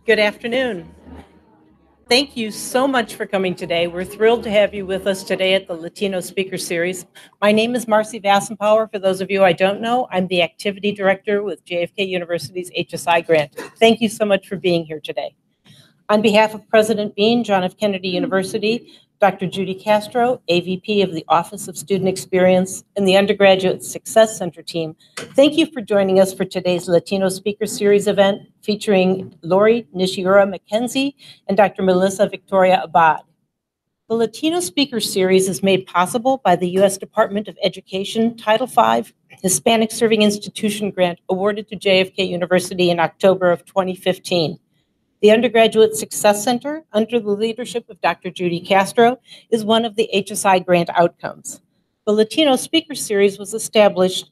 Good afternoon. Thank you so much for coming today. We're thrilled to have you with us today at the Latino Speaker Series. My name is Marcy Vassenpower. For those of you I don't know, I'm the Activity Director with JFK University's HSI grant. Thank you so much for being here today. On behalf of President Bean, John F. Kennedy University, Dr. Judy Castro, AVP of the Office of Student Experience, and the Undergraduate Success Center team, thank you for joining us for today's Latino Speaker Series event featuring Lori Nishiura Mackenzie and Dr. Melissa Victoria Abad. The Latino Speaker Series is made possible by the U.S. Department of Education Title V Hispanic Serving Institution Grant awarded to JFK University in October of 2015. The Undergraduate Success Center, under the leadership of Dr. Judy Castro, is one of the HSI grant outcomes. The Latino Speaker Series was established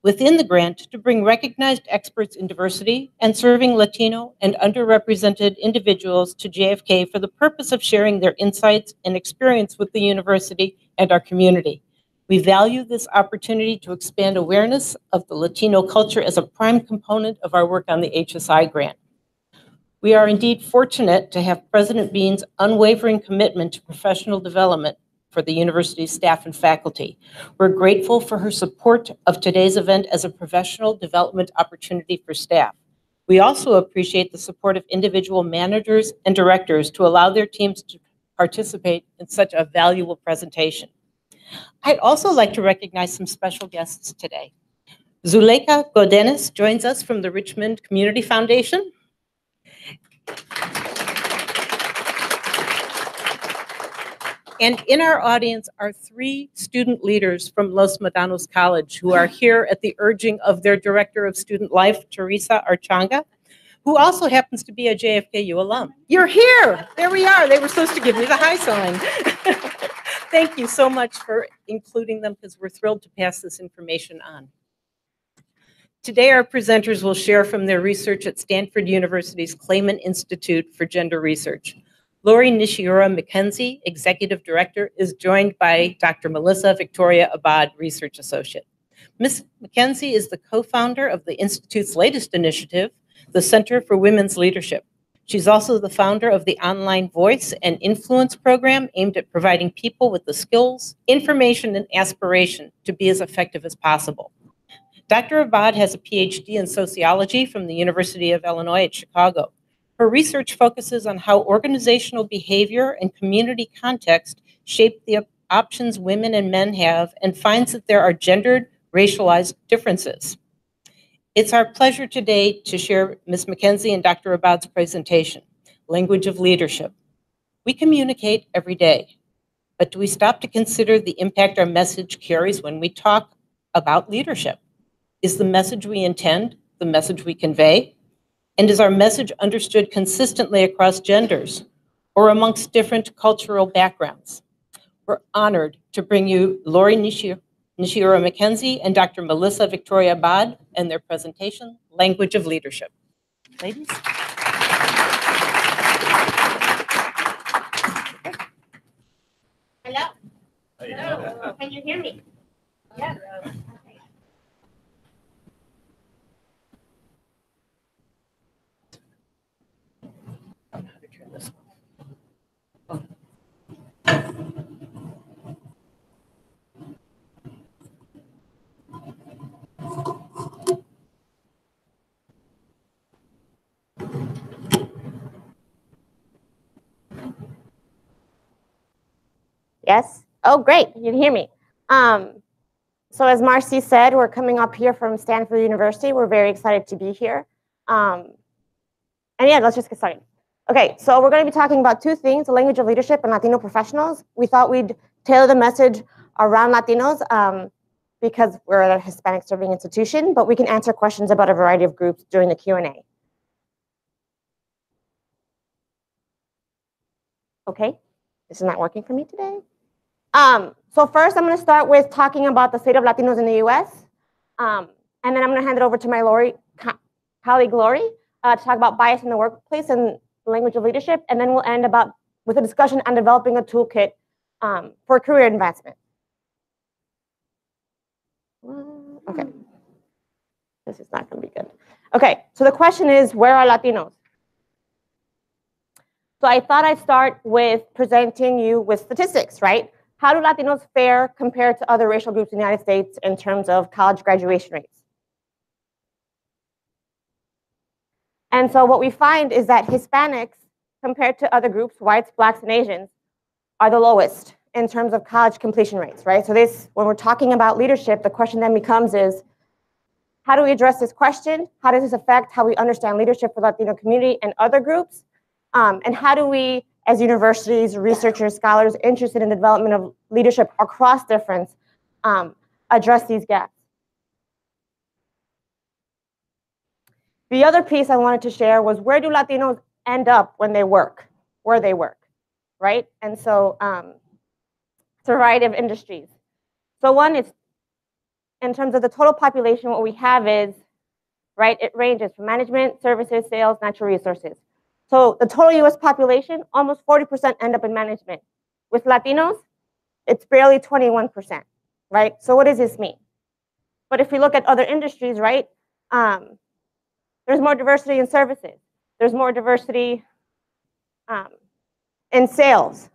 within the grant to bring recognized experts in diversity and serving Latino and underrepresented individuals to JFK for the purpose of sharing their insights and experience with the university and our community. We value this opportunity to expand awareness of the Latino culture as a prime component of our work on the HSI grant. We are indeed fortunate to have President Bean's unwavering commitment to professional development for the university's staff and faculty. We're grateful for her support of today's event as a professional development opportunity for staff. We also appreciate the support of individual managers and directors to allow their teams to participate in such a valuable presentation. I'd also like to recognize some special guests today. Zuleika Godenis joins us from the Richmond Community Foundation. And in our audience are 3 student leaders from Los Medanos College who are here at the urging of their Director of Student Life, Teresa Archanga, who also happens to be a JFKU alum. You're here! There we are. They were supposed to give me the high sign. Thank you so much for including them because we're thrilled to pass this information on. Today, our presenters will share from their research at Stanford University's Clayman Institute for Gender Research. Lori Nishiura Mackenzie, Executive Director, is joined by Dr. Melissa Victoria Abad, Research Associate. Ms. Mackenzie is the co-founder of the Institute's latest initiative, the Center for Women's Leadership. She's also the founder of the online Voice and Influence program aimed at providing people with the skills, information, and aspiration to be as effective as possible. Dr. Abad has a PhD in sociology from the University of Illinois at Chicago. Her research focuses on how organizational behavior and community context shape the options women and men have and finds that there are gendered, racialized differences. It's our pleasure today to share Ms. Mackenzie and Dr. Abad's presentation, Language of Leadership. We communicate every day, but do we stop to consider the impact our message carries when we talk about leadership? Is the message we intend the message we convey? And is our message understood consistently across genders or amongst different cultural backgrounds? We're honored to bring you Lori Nishiura Mackenzie and Dr. Melissa Victoria Abad and their presentation, Language of Leadership. Ladies. Hello. Hello. Can you hear me? Yeah. Yes? Oh, great. You can hear me. So as Marcy said, we're coming up here from Stanford University. We're very excited to be here. And yeah, let's just get started. Okay, so we're going to be talking about 2 things, the language of leadership and Latino professionals. We thought we'd tailor the message around Latinos because we're a Hispanic serving institution, but we can answer questions about a variety of groups during the Q&A. Okay, this is not working for me today. So first, I'm going to start with talking about the state of Latinos in the U.S. And then I'm going to hand it over to my colleague Lori to talk about bias in the workplace and language of leadership. And then we'll end with a discussion on developing a toolkit for career advancement. Okay, this is not going to be good. Okay, so the question is, where are Latinos? So I thought I'd start with presenting you with statistics, right? How do Latinos fare compared to other racial groups in the United States in terms of college graduation rates? And so what we find is that Hispanics, compared to other groups, whites, blacks, and Asians, are the lowest in terms of college completion rates, right? So this, when we're talking about leadership, the question then becomes is, how do we address this question? How does this affect how we understand leadership for the Latino community and other groups? And how do we, as universities, researchers, scholars interested in the development of leadership across difference, address these gaps? The other piece I wanted to share was, where do Latinos end up when they work, where they work, right? And so it's a variety of industries. So one is, in terms of the total population, what we have is, right, it ranges from management, services, sales, natural resources. So the total US population, almost 40% end up in management. With Latinos, it's barely 21%, right? So what does this mean? But if we look at other industries, right, there's more diversity in services. There's more diversity in sales.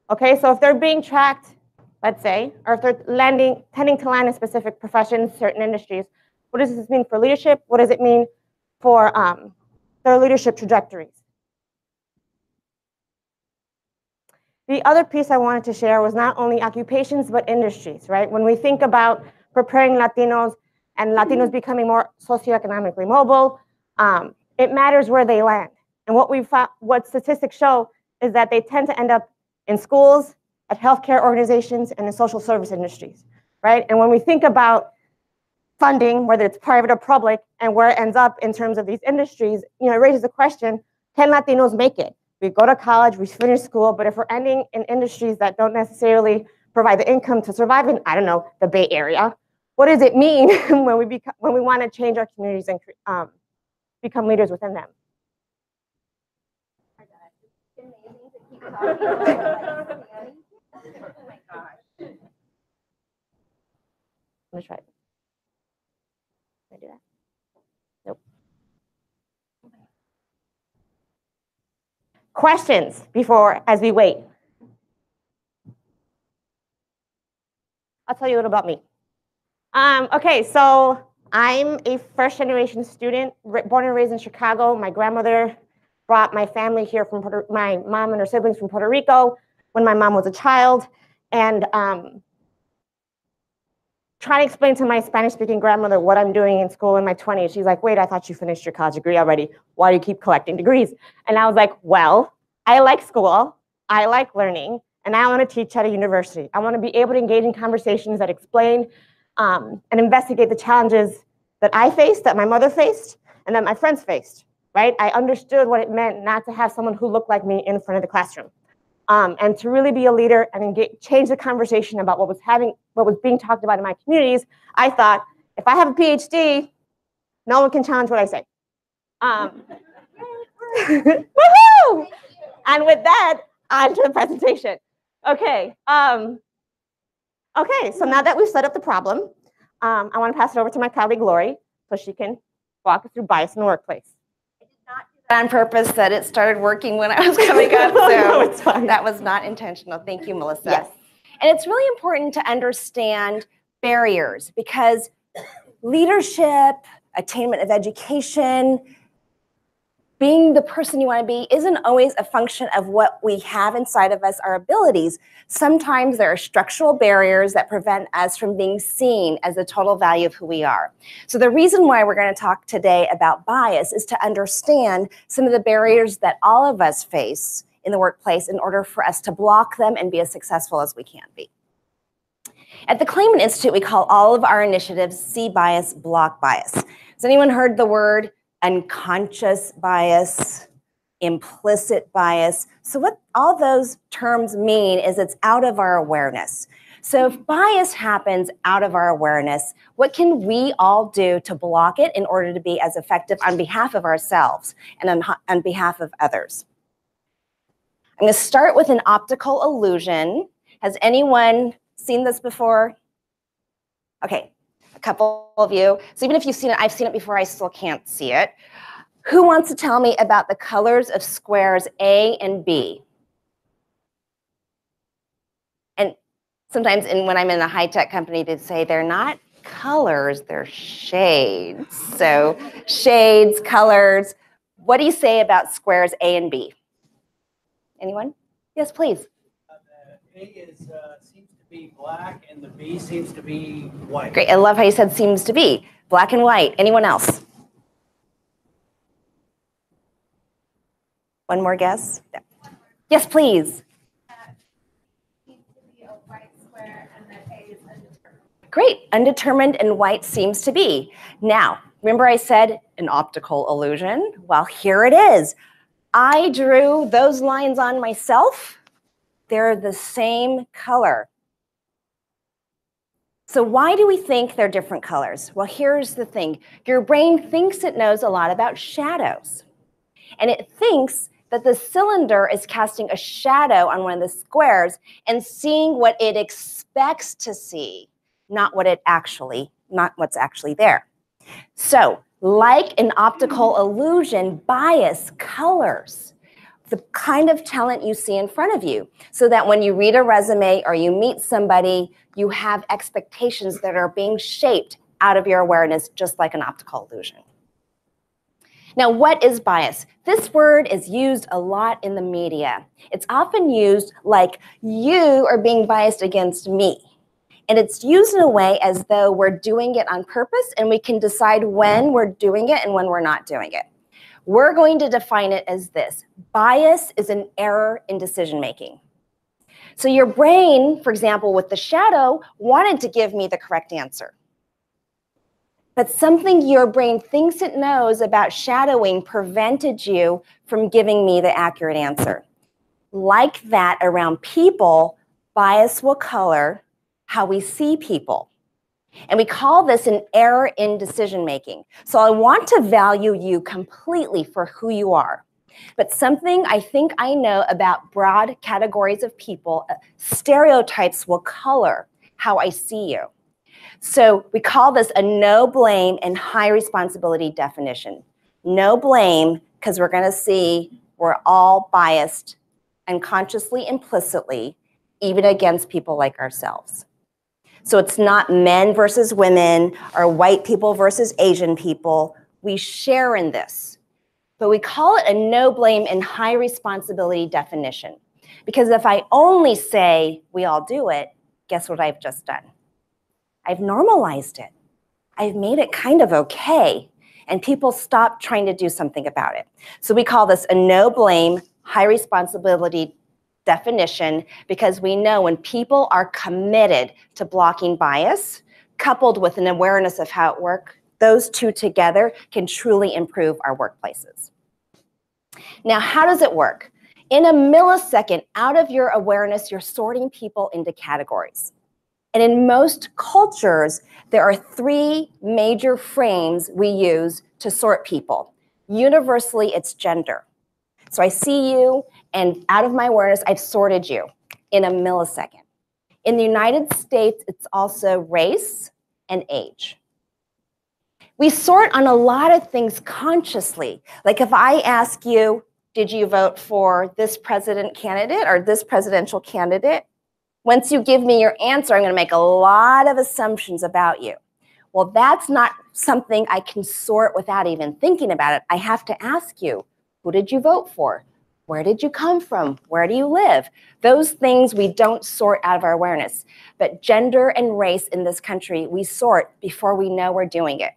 Okay, so if they're being tracked, let's say, or if they're tending to land in specific professions, certain industries, what does this mean for leadership? What does it mean for their leadership trajectories? The other piece I wanted to share was not only occupations, but industries, right? When we think about preparing Latinos and Latinos becoming more socioeconomically mobile, it matters where they land. And what statistics show is that they tend to end up in schools, at healthcare organizations, and in social service industries, right? And when we think about funding, whether it's private or public, and where it ends up in terms of these industries, it raises the question, can Latinos make it? We go to college, we finish school, but if we're ending in industries that don't necessarily provide the income to survive in, I don't know, the Bay Area, what does it mean when we want to change our communities and become leaders within them? Oh my gosh. I'm gonna try it. Can I do that? Nope. Questions as we wait? I'll tell you a little about me. Okay, so I'm a first generation student, born and raised in Chicago. My grandmother brought my family here from my mom and her siblings from Puerto Rico when my mom was a child. And trying to explain to my Spanish-speaking grandmother what I'm doing in school in my 20s. She's like, wait, I thought you finished your college degree already. Why do you keep collecting degrees? And I was like, well, I like school, I like learning, and I want to teach at a university. I want to be able to engage in conversations that explain and investigate the challenges that I faced, that my mother faced, and that my friends faced, right? I understood what it meant not to have someone who looked like me in front of the classroom. And to really be a leader and change the conversation about what was being talked about in my communities. I thought, if I have a PhD, no one can challenge what I say. Woohoo! And with that, on to the presentation. Okay. Okay, so now that we've set up the problem, I want to pass it over to my colleague, Lori, so she can walk us through bias in the workplace. On purpose that it started working when I was coming up, so No, it's fine. That was not intentional. Thank you, Melissa. Yes. And it's really important to understand barriers, because leadership, attainment of education, being the person you want to be isn't always a function of what we have inside of us, our abilities. Sometimes there are structural barriers that prevent us from being seen as the total value of who we are. So the reason why we're going to talk today about bias is to understand some of the barriers that all of us face in the workplace in order for us to block them and be as successful as we can be. At the Clayman Institute, we call all of our initiatives See Bias, Block Bias. Has anyone heard the word unconscious bias, implicit bias? So what all those terms mean is it's out of our awareness. So if bias happens out of our awareness, what can we all do to block it in order to be as effective on behalf of ourselves and on behalf of others? I'm going to start with an optical illusion. Has anyone seen this before? Okay, a couple of you. So even if you've seen it, I've seen it before, I still can't see it. Who wants to tell me about the colors of squares A and B? And sometimes when I'm in a high-tech company, they say they're not colors, they're shades. So shades, colors. What do you say about squares A and B? Anyone? Yes, please. The A seems to be black and the B seems to be white. Great, I love how you said seems to be. Black and white. Anyone else? One more guess? Yeah. Yes, please. Great, undetermined and white seems to be. Now, remember I said an optical illusion? Well, here it is. I drew those lines on myself. They're the same color. So why do we think they're different colors? Well, here's the thing. Your brain thinks it knows a lot about shadows. And it thinks that the cylinder is casting a shadow on one of the squares and seeing what it expects to see, not what's actually there. So, like an optical illusion, bias colors the kind of talent you see in front of you, so that when you read a resume or you meet somebody, you have expectations that are being shaped out of your awareness, just like an optical illusion. Now, what is bias? This word is used a lot in the media. It's often used like, you are being biased against me. And it's used in a way as though we're doing it on purpose and we can decide when we're doing it and when we're not doing it. We're going to define it as this. Bias is an error in decision making. So your brain, for example, with the shadow, wanted to give me the correct answer. But something your brain thinks it knows about shadowing prevented you from giving me the accurate answer. Like that around people, bias will color how we see people. And we call this an error in decision making. So I want to value you completely for who you are. But something I think I know about broad categories of people, stereotypes will color how I see you. So we call this a no blame and high responsibility definition. No blame, because we're going to see we're all biased unconsciously, implicitly, even against people like ourselves. So it's not men versus women or white people versus Asian people. We share in this. But we call it a no blame and high responsibility definition. Because if I only say we all do it, guess what I've just done? I've normalized it. I've made it kind of okay. And people stop trying to do something about it. So we call this a no blame, high responsibility definition, because we know when people are committed to blocking bias, coupled with an awareness of how it works, those two together can truly improve our workplaces. Now, how does it work? In a millisecond, out of your awareness, you're sorting people into categories. And in most cultures, there are three major frames we use to sort people. Universally, it's gender. So I see you, and out of my awareness, I've sorted you in a millisecond. In the United States, it's also race and age. We sort on a lot of things consciously. Like if I ask you, did you vote for this president candidate or this presidential candidate? Once you give me your answer, I'm going to make a lot of assumptions about you. Well, that's not something I can sort without even thinking about it. I have to ask you, who did you vote for? Where did you come from? Where do you live? Those things we don't sort out of our awareness. But gender and race in this country, we sort before we know we're doing it.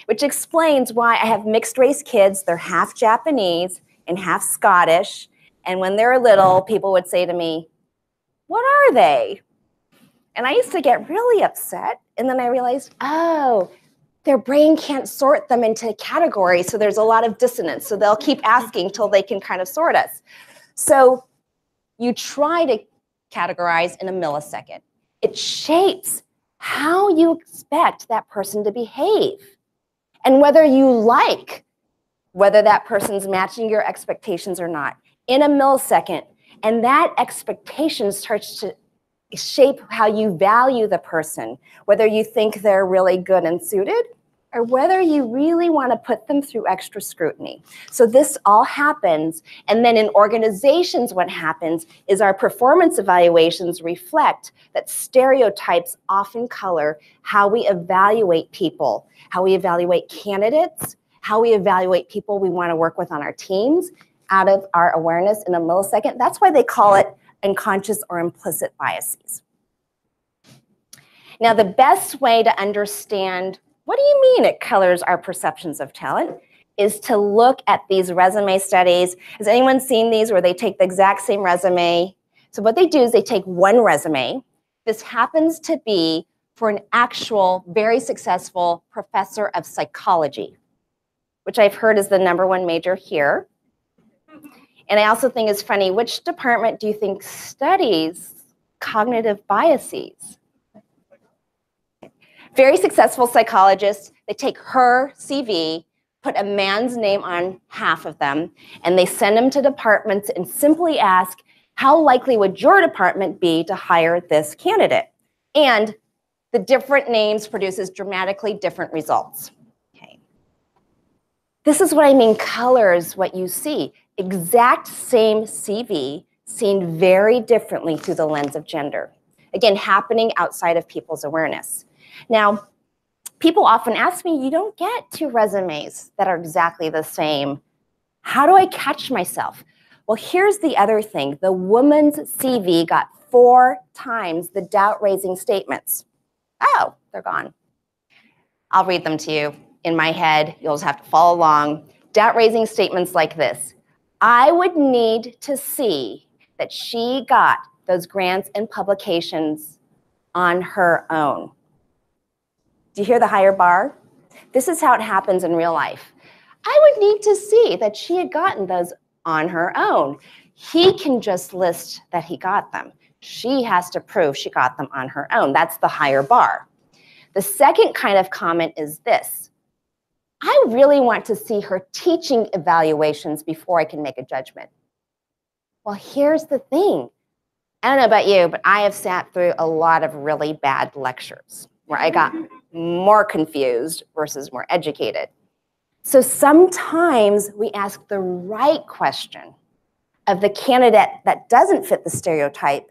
Which explains why I have mixed race kids. They're half Japanese and half Scottish. And when they're little, people would say to me, what are they? And I used to get really upset. And then I realized, oh, their brain can't sort them into categories. So there's a lot of dissonance. So they'll keep asking till they can kind of sort us. So you try to categorize in a millisecond. It shapes how you expect that person to behave. And whether you like whether that person's matching your expectations or not in a millisecond. And that expectation starts to shape how you value the person, whether you think they're really good and suited or whether you really want to put them through extra scrutiny. So this all happens, and then in organizations what happens is our performance evaluations reflect that stereotypes often color how we evaluate people, how we evaluate candidates, how we evaluate people we want to work with on our teams out of our awareness in a millisecond. That's why they call it unconscious or implicit biases. Now, the best way to understand what do you mean it colors our perceptions of talent is to look at these resume studies. Has anyone seen these where they take the exact same resume? So what they do is they take one resume. This happens to be for an actual, very successful professor of psychology, which I've heard is the #1 major here. And I also think it's funny, which department do you think studies cognitive biases? Very successful psychologist, they take her CV, put a man's name on half of them, and they send them to departments and simply ask, how likely would your department be to hire this candidate? And the different names produces dramatically different results. Okay. This is what I mean, colors what you see. Exact same CV seen very differently through the lens of gender. Again, happening outside of people's awareness. Now, people often ask me, you don't get 2 resumes that are exactly the same. How do I catch myself? Well, here's the other thing. The woman's CV got 4 times the doubt-raising statements. Oh, they're gone. I'll read them to you in my head. You'll just have to follow along. Doubt-raising statements like this. I would need to see that she got those grants and publications on her own. Do you hear the higher bar? This is how it happens in real life. I would need to see that she had gotten those on her own. He can just list that he got them. She has to prove she got them on her own. That's the higher bar. The second kind of comment is this. I really want to see her teaching evaluations before I can make a judgment. Well, here's the thing. I don't know about you, but I have sat through a lot of really bad lectures where I got more confused versus more educated. So sometimes we ask the right question of the candidate that doesn't fit the stereotype,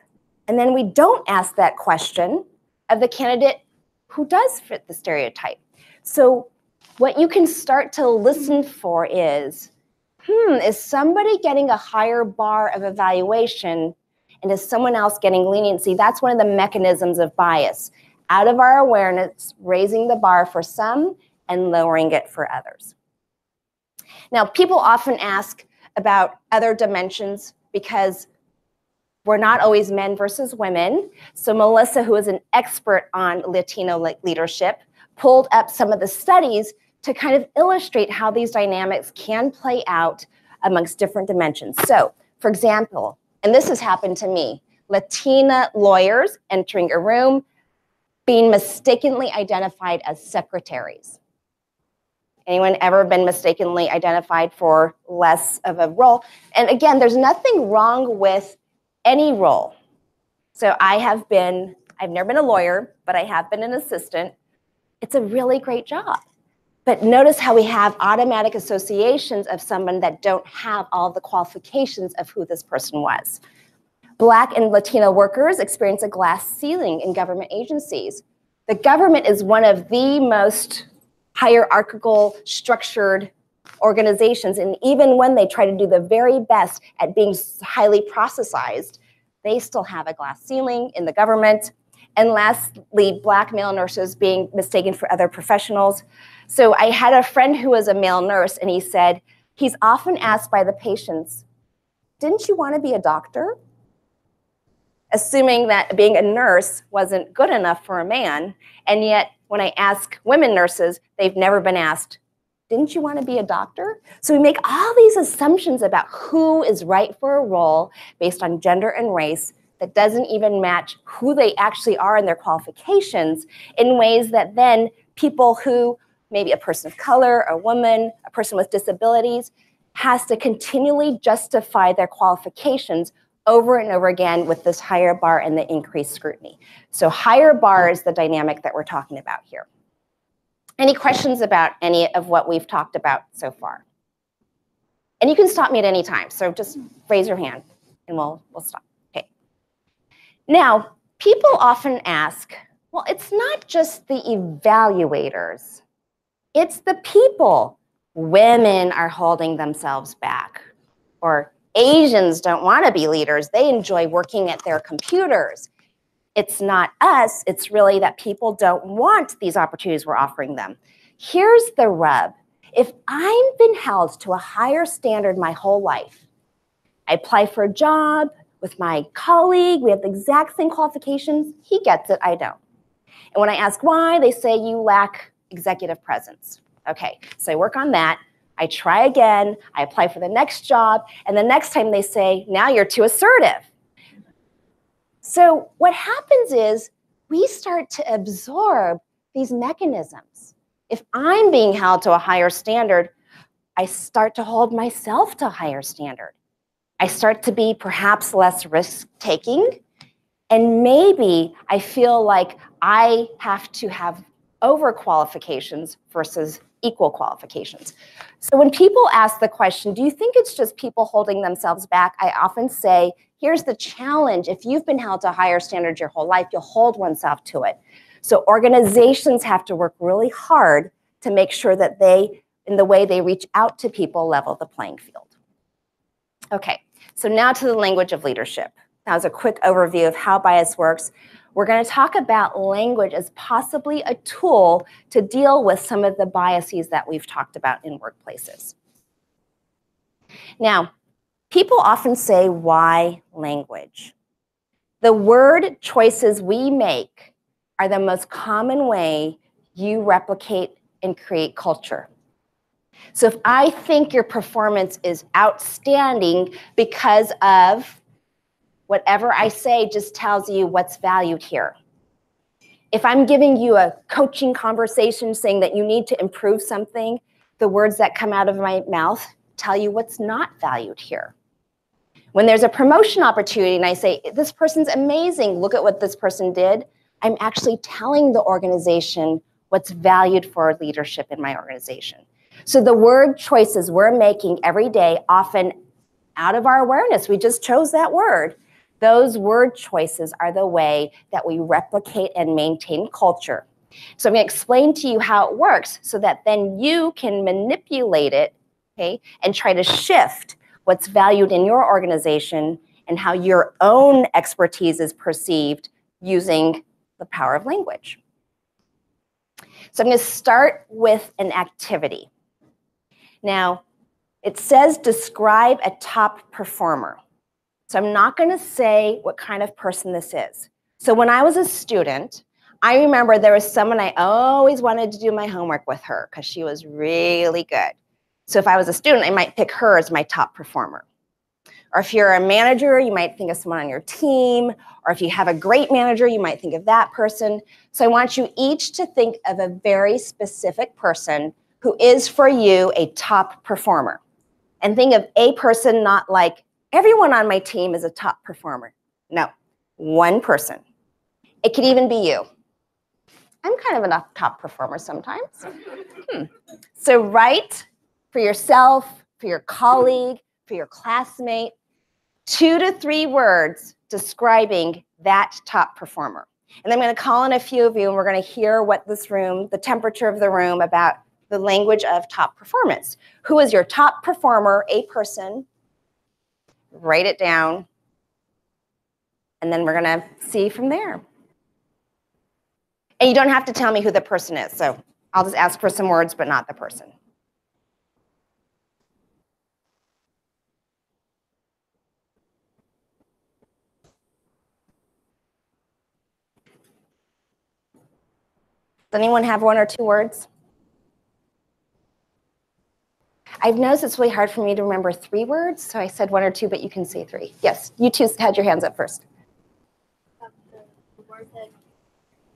and then we don't ask that question of the candidate who does fit the stereotype. So what you can start to listen for is somebody getting a higher bar of evaluation, and is someone else getting leniency? That's one of the mechanisms of bias. Out of our awareness, raising the bar for some and lowering it for others. Now, people often ask about other dimensions because we're not always men versus women. So Melissa, who is an expert on Latino leadership, pulled up some of the studies to kind of illustrate how these dynamics can play out amongst different dimensions. So, for example, and this has happened to me, Latina lawyers entering a room, being mistakenly identified as secretaries. Anyone ever been mistakenly identified for less of a role? And again, there's nothing wrong with any role. So I've never been a lawyer, but I have been an assistant. It's a really great job. But notice how we have automatic associations of someone that don't have all the qualifications of who this person was. Black and Latino workers experience a glass ceiling in government agencies. The government is one of the most hierarchical, structured organizations, and even when they try to do the very best at being highly processized, they still have a glass ceiling in the government. And lastly, Black male nurses being mistaken for other professionals. So I had a friend who was a male nurse, and he said, he's often asked by the patients, didn't you want to be a doctor? Assuming that being a nurse wasn't good enough for a man. And yet, when I ask women nurses, they've never been asked, didn't you want to be a doctor? So we make all these assumptions about who is right for a role based on gender and race that doesn't even match who they actually are and their qualifications in ways that then people who, maybe a person of color, a woman, a person with disabilities, has to continually justify their qualifications over and over again with this higher bar and the increased scrutiny. So higher bar is the dynamic that we're talking about here. Any questions about any of what we've talked about so far? And you can stop me at any time, so just raise your hand and we'll stop. Okay. Now, people often ask, well, it's not just the evaluators, it's the people. Women are holding themselves back, or Asians don't want to be leaders, they enjoy working at their computers. It's not us, it's really that people don't want these opportunities we're offering them. Here's the rub. If I've been held to a higher standard my whole life, I apply for a job with my colleague, we have the exact same qualifications, he gets it, I don't. And when I ask why, they say you lack executive presence. Okay, so I work on that, I try again, I apply for the next job, and the next time they say, now you're too assertive. So what happens is we start to absorb these mechanisms. If I'm being held to a higher standard, I start to hold myself to a higher standard. I start to be perhaps less risk-taking, and maybe I feel like I have to have overqualifications versus equal qualifications. So when people ask the question, do you think it's just people holding themselves back? I often say, here's the challenge. If you've been held to a higher standard your whole life, you'll hold oneself to it. So organizations have to work really hard to make sure that they, in the way they reach out to people, level the playing field. Okay, so now to the language of leadership. That was a quick overview of how bias works. We're going to talk about language as possibly a tool to deal with some of the biases that we've talked about in workplaces. Now, people often say, why language? The word choices we make are the most common way you replicate and create culture. So if I think your performance is outstanding because of whatever I say just tells you what's valued here. If I'm giving you a coaching conversation saying that you need to improve something, the words that come out of my mouth tell you what's not valued here. When there's a promotion opportunity and I say, this person's amazing, look at what this person did, I'm actually telling the organization what's valued for leadership in my organization. So the word choices we're making every day, often out of our awareness, we just chose that word. Those word choices are the way that we replicate and maintain culture. So I'm going to explain to you how it works so that then you can manipulate it, okay, and try to shift what's valued in your organization and how your own expertise is perceived using the power of language. So I'm going to start with an activity. Now, it says describe a top performer. So I'm not going to say what kind of person this is. So when I was a student, I remember there was someone I always wanted to do my homework with her because she was really good. So if I was a student, I might pick her as my top performer. Or if you're a manager, you might think of someone on your team. Or if you have a great manager, you might think of that person. So I want you each to think of a very specific person who is for you a top performer. And think of a person not like, everyone on my team is a top performer. No, one person. It could even be you. I'm kind of a top performer sometimes. So write for yourself, for your colleague, for your classmate, 2 to 3 words describing that top performer. And I'm going to call in a few of you, and we're going to hear what this room, the temperature of the room about the language of top performance. Who is your top performer, a person? Write it down, and then we're going to see from there. And you don't have to tell me who the person is, so I'll just ask for some words, but not the person. Does anyone have 1 or 2 words? I've noticed it's really hard for me to remember 3 words, so I said 1 or 2, but you can say 3. Yes, you two had your hands up first. The word that,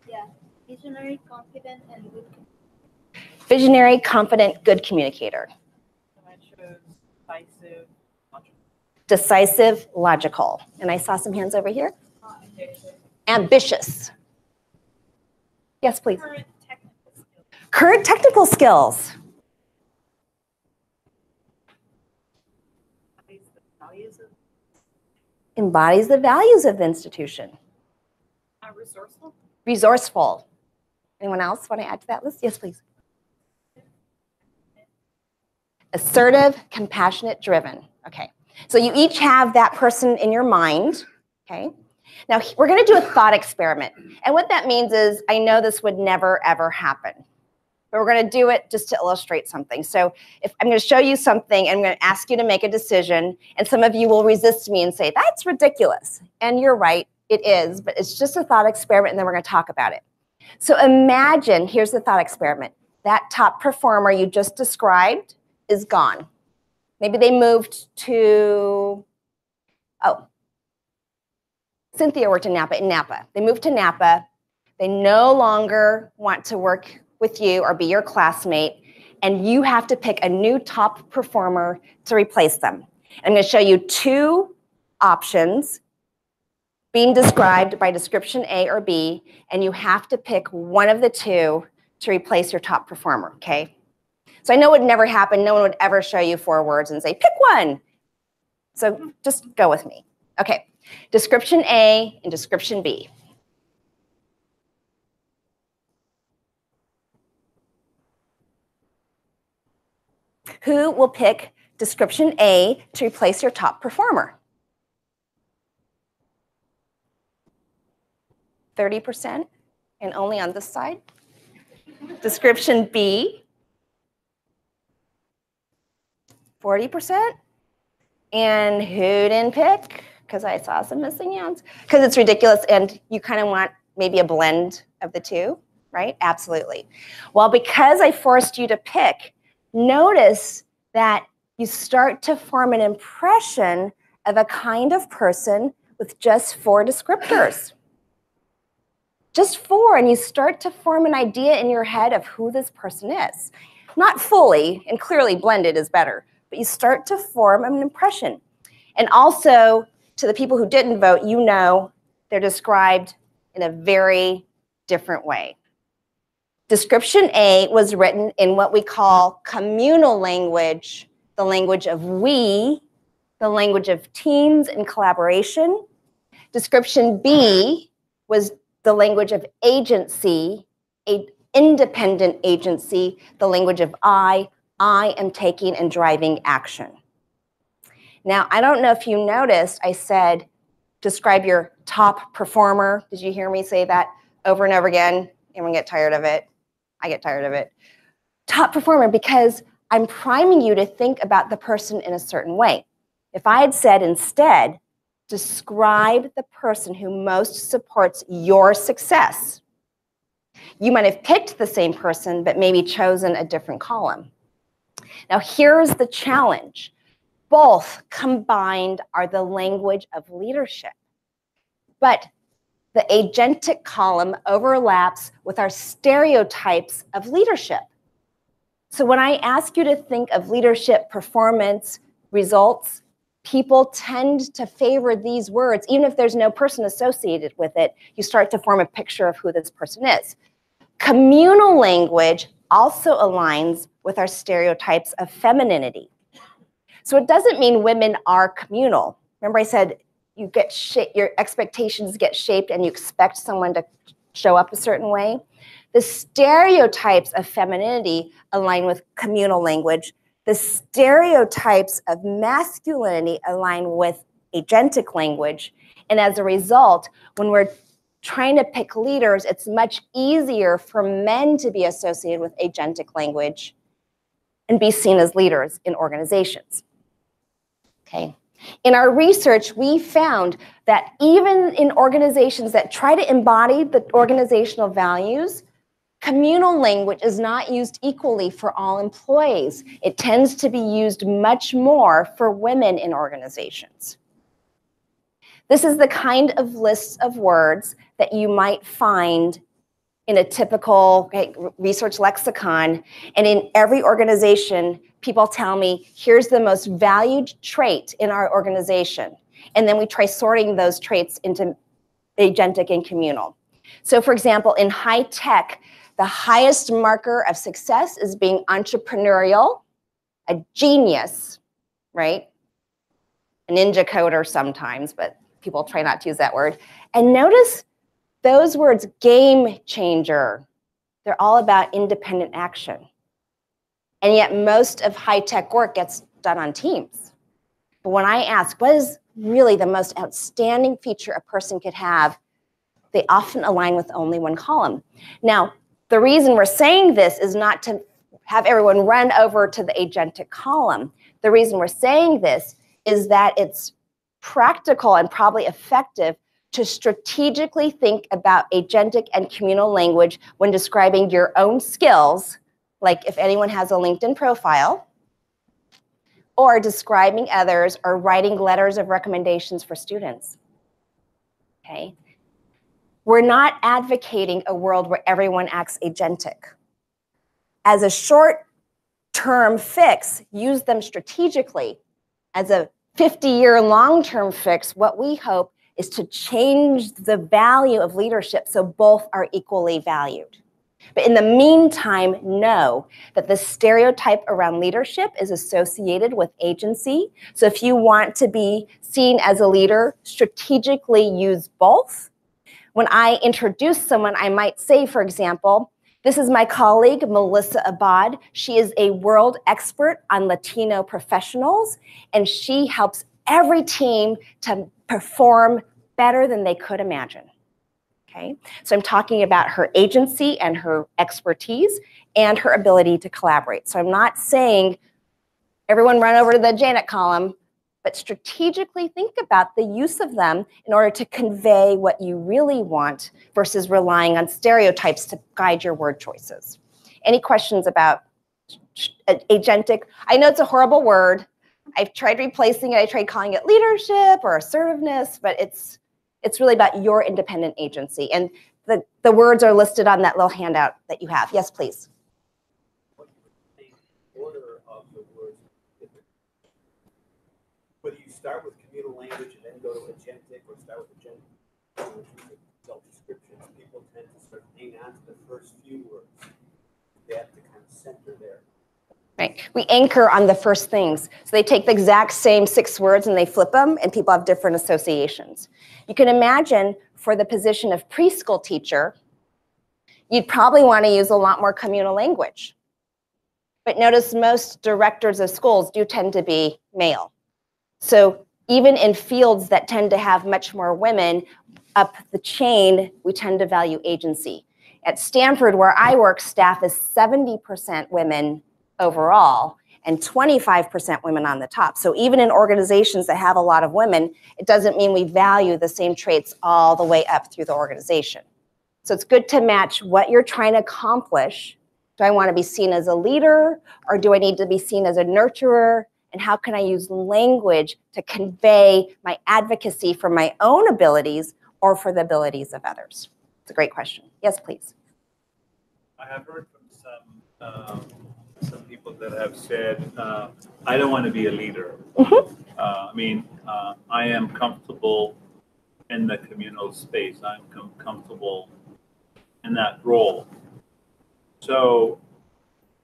yeah, visionary, confident, and good. Visionary, confident, good communicator. I chose decisive, logical. Decisive, logical. And I saw some hands over here. Ambitious. Yes, please. Current technical skills. Current technical skills. Embodies the values of the institution. Resourceful. Resourceful. Anyone else want to add to that list? Yes, please. Assertive, compassionate, driven. Okay, so you each have that person in your mind, okay? Now, we're gonna do a thought experiment. And what that means is, I know this would never, ever happen. But we're gonna do it just to illustrate something. So if I'm gonna show you something, and I'm gonna ask you to make a decision, and some of you will resist me and say, that's ridiculous. And you're right, it is, but it's just a thought experiment, and then we're gonna talk about it. So imagine, here's the thought experiment. That top performer you just described is gone. Maybe they moved to, oh, Cynthia worked in Napa. They moved to Napa. They no longer want to work with you or be your classmate, and you have to pick a new top performer to replace them. I'm going to show you two options being described by description A or B, and you have to pick one of the two to replace your top performer, okay? So I know it would never happen. No one would ever show you 4 words and say, pick one. So just go with me. Okay, description A and description B. Who will pick description A to replace your top performer? 30%, and only on this side. Description B. 40%, and who didn't pick? Because I saw some missing hands. Because it's ridiculous, and you kind of want maybe a blend of the two, right? Absolutely. Well, because I forced you to pick, notice that you start to form an impression of a kind of person with just 4 descriptors. Just 4, and you start to form an idea in your head of who this person is. Not fully, and clearly blended is better. But you start to form an impression. And also, to the people who didn't vote, you know they're described in a very different way. Description A was written in what we call communal language, the language of we, the language of teams and collaboration. Description B was the language of agency, an independent agency, the language of I am taking and driving action. Now, I don't know if you noticed, I said, describe your top performer. Did you hear me say that over and over again? Anyone get tired of it? I get tired of it. Top performer, because I'm priming you to think about the person in a certain way. If I had said instead, describe the person who most supports your success, you might have picked the same person, but maybe chosen a different column. Now, here's the challenge. Both combined are the language of leadership. But the agentic column overlaps with our stereotypes of leadership. So when I ask you to think of leadership, performance, results, people tend to favor these words. Even if there's no person associated with it, you start to form a picture of who this person is. Communal language also aligns with our stereotypes of femininity. So it doesn't mean women are communal. Remember I said you get your expectations get shaped and you expect someone to show up a certain way? The stereotypes of femininity align with communal language. The stereotypes of masculinity align with agentic language. And as a result, when we're trying to pick leaders, it's much easier for men to be associated with agentic language and be seen as leaders in organizations. Okay. In our research, we found that even in organizations that try to embody the organizational values, communal language is not used equally for all employees. It tends to be used much more for women in organizations. This is the kind of list of words that you might find in a typical research lexicon. And in every organization, people tell me, here's the most valued trait in our organization. And then we try sorting those traits into agentic and communal. So for example, in high tech, The highest marker of success is being entrepreneurial, a genius, right? A ninja coder sometimes, but people try not to use that word. And notice those words, game changer. They're all about independent action. And yet most of high-tech work gets done on teams. But when I ask, what is really the most outstanding feature a person could have, they often align with only one column. Now, the reason we're saying this is not to have everyone run over to the agentic column. The reason we're saying this is that it's practical and probably effective to strategically think about agentic and communal language when describing your own skills, like if anyone has a LinkedIn profile, or describing others, or writing letters of recommendations for students, okay? We're not advocating a world where everyone acts agentic. As a short-term fix, use them strategically. As a 50-year long-term fix, what we hope is to change the value of leadership so both are equally valued. But in the meantime, know that the stereotype around leadership is associated with agency. So if you want to be seen as a leader, strategically use both. When I introduce someone, I might say, for example, this is my colleague, Melissa Abad. She is a world expert on Latino professionals, and she helps every team to perform better than they could imagine. Okay? So I'm talking about her agency and her expertise and her ability to collaborate. So I'm not saying everyone run over to the Janet column, but strategically think about the use of them in order to convey what you really want versus relying on stereotypes to guide your word choices. Any questions about agentic? I know it's a horrible word. I've tried replacing it. I tried calling it leadership or assertiveness, but it's really about your independent agency. And the words are listed on that little handout that you have. Yes, please. Order of the words. Whether you start with communal language and then go to agentic, or start with agentic self-descriptions, people tend to sort of hang on to the first few words. They have to kind of center there. Right. We anchor on the first things. So they take the exact same 6 words and they flip them, and people have different associations. You can imagine for the position of preschool teacher, you'd probably want to use a lot more communal language. But notice most directors of schools do tend to be male. So even in fields that tend to have much more women up the chain, we tend to value agency. At Stanford, where I work, staff is 70% women overall and 25% women on the top. So even in organizations that have a lot of women, it doesn't mean we value the same traits all the way up through the organization. So it's good to match what you're trying to accomplish. Do I want to be seen as a leader, or do I need to be seen as a nurturer? And how can I use language to convey my advocacy for my own abilities or for the abilities of others? It's a great question. Yes, please. I have heard from some people that have said, I don't want to be a leader. I am comfortable in the communal space. I'm comfortable in that role. So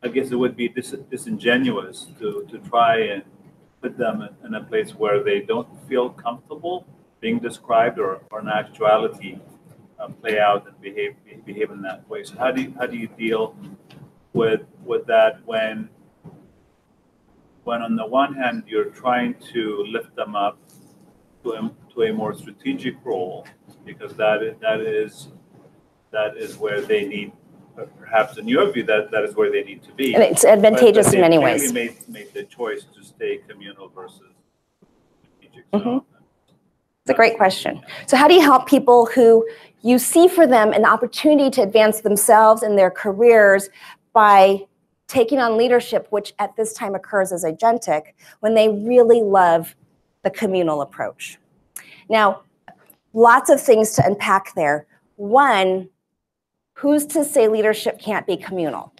I guess it would be disingenuous to try and put them in a place where they don't feel comfortable being described, or in actuality play out and behave in that way. So how do you deal with that when on the one hand you're trying to lift them up to a more strategic role, because that is where they need, perhaps in your view, that is where they need to be. And it's advantageous in many ways. They made the choice to stay communal versus strategic. So it's a great question. So how do you help people who you see for them an opportunity to advance themselves in their careers by taking on leadership, which at this time occurs as agentic, when they really love the communal approach? Now, lots of things to unpack there. One, who's to say leadership can't be communal,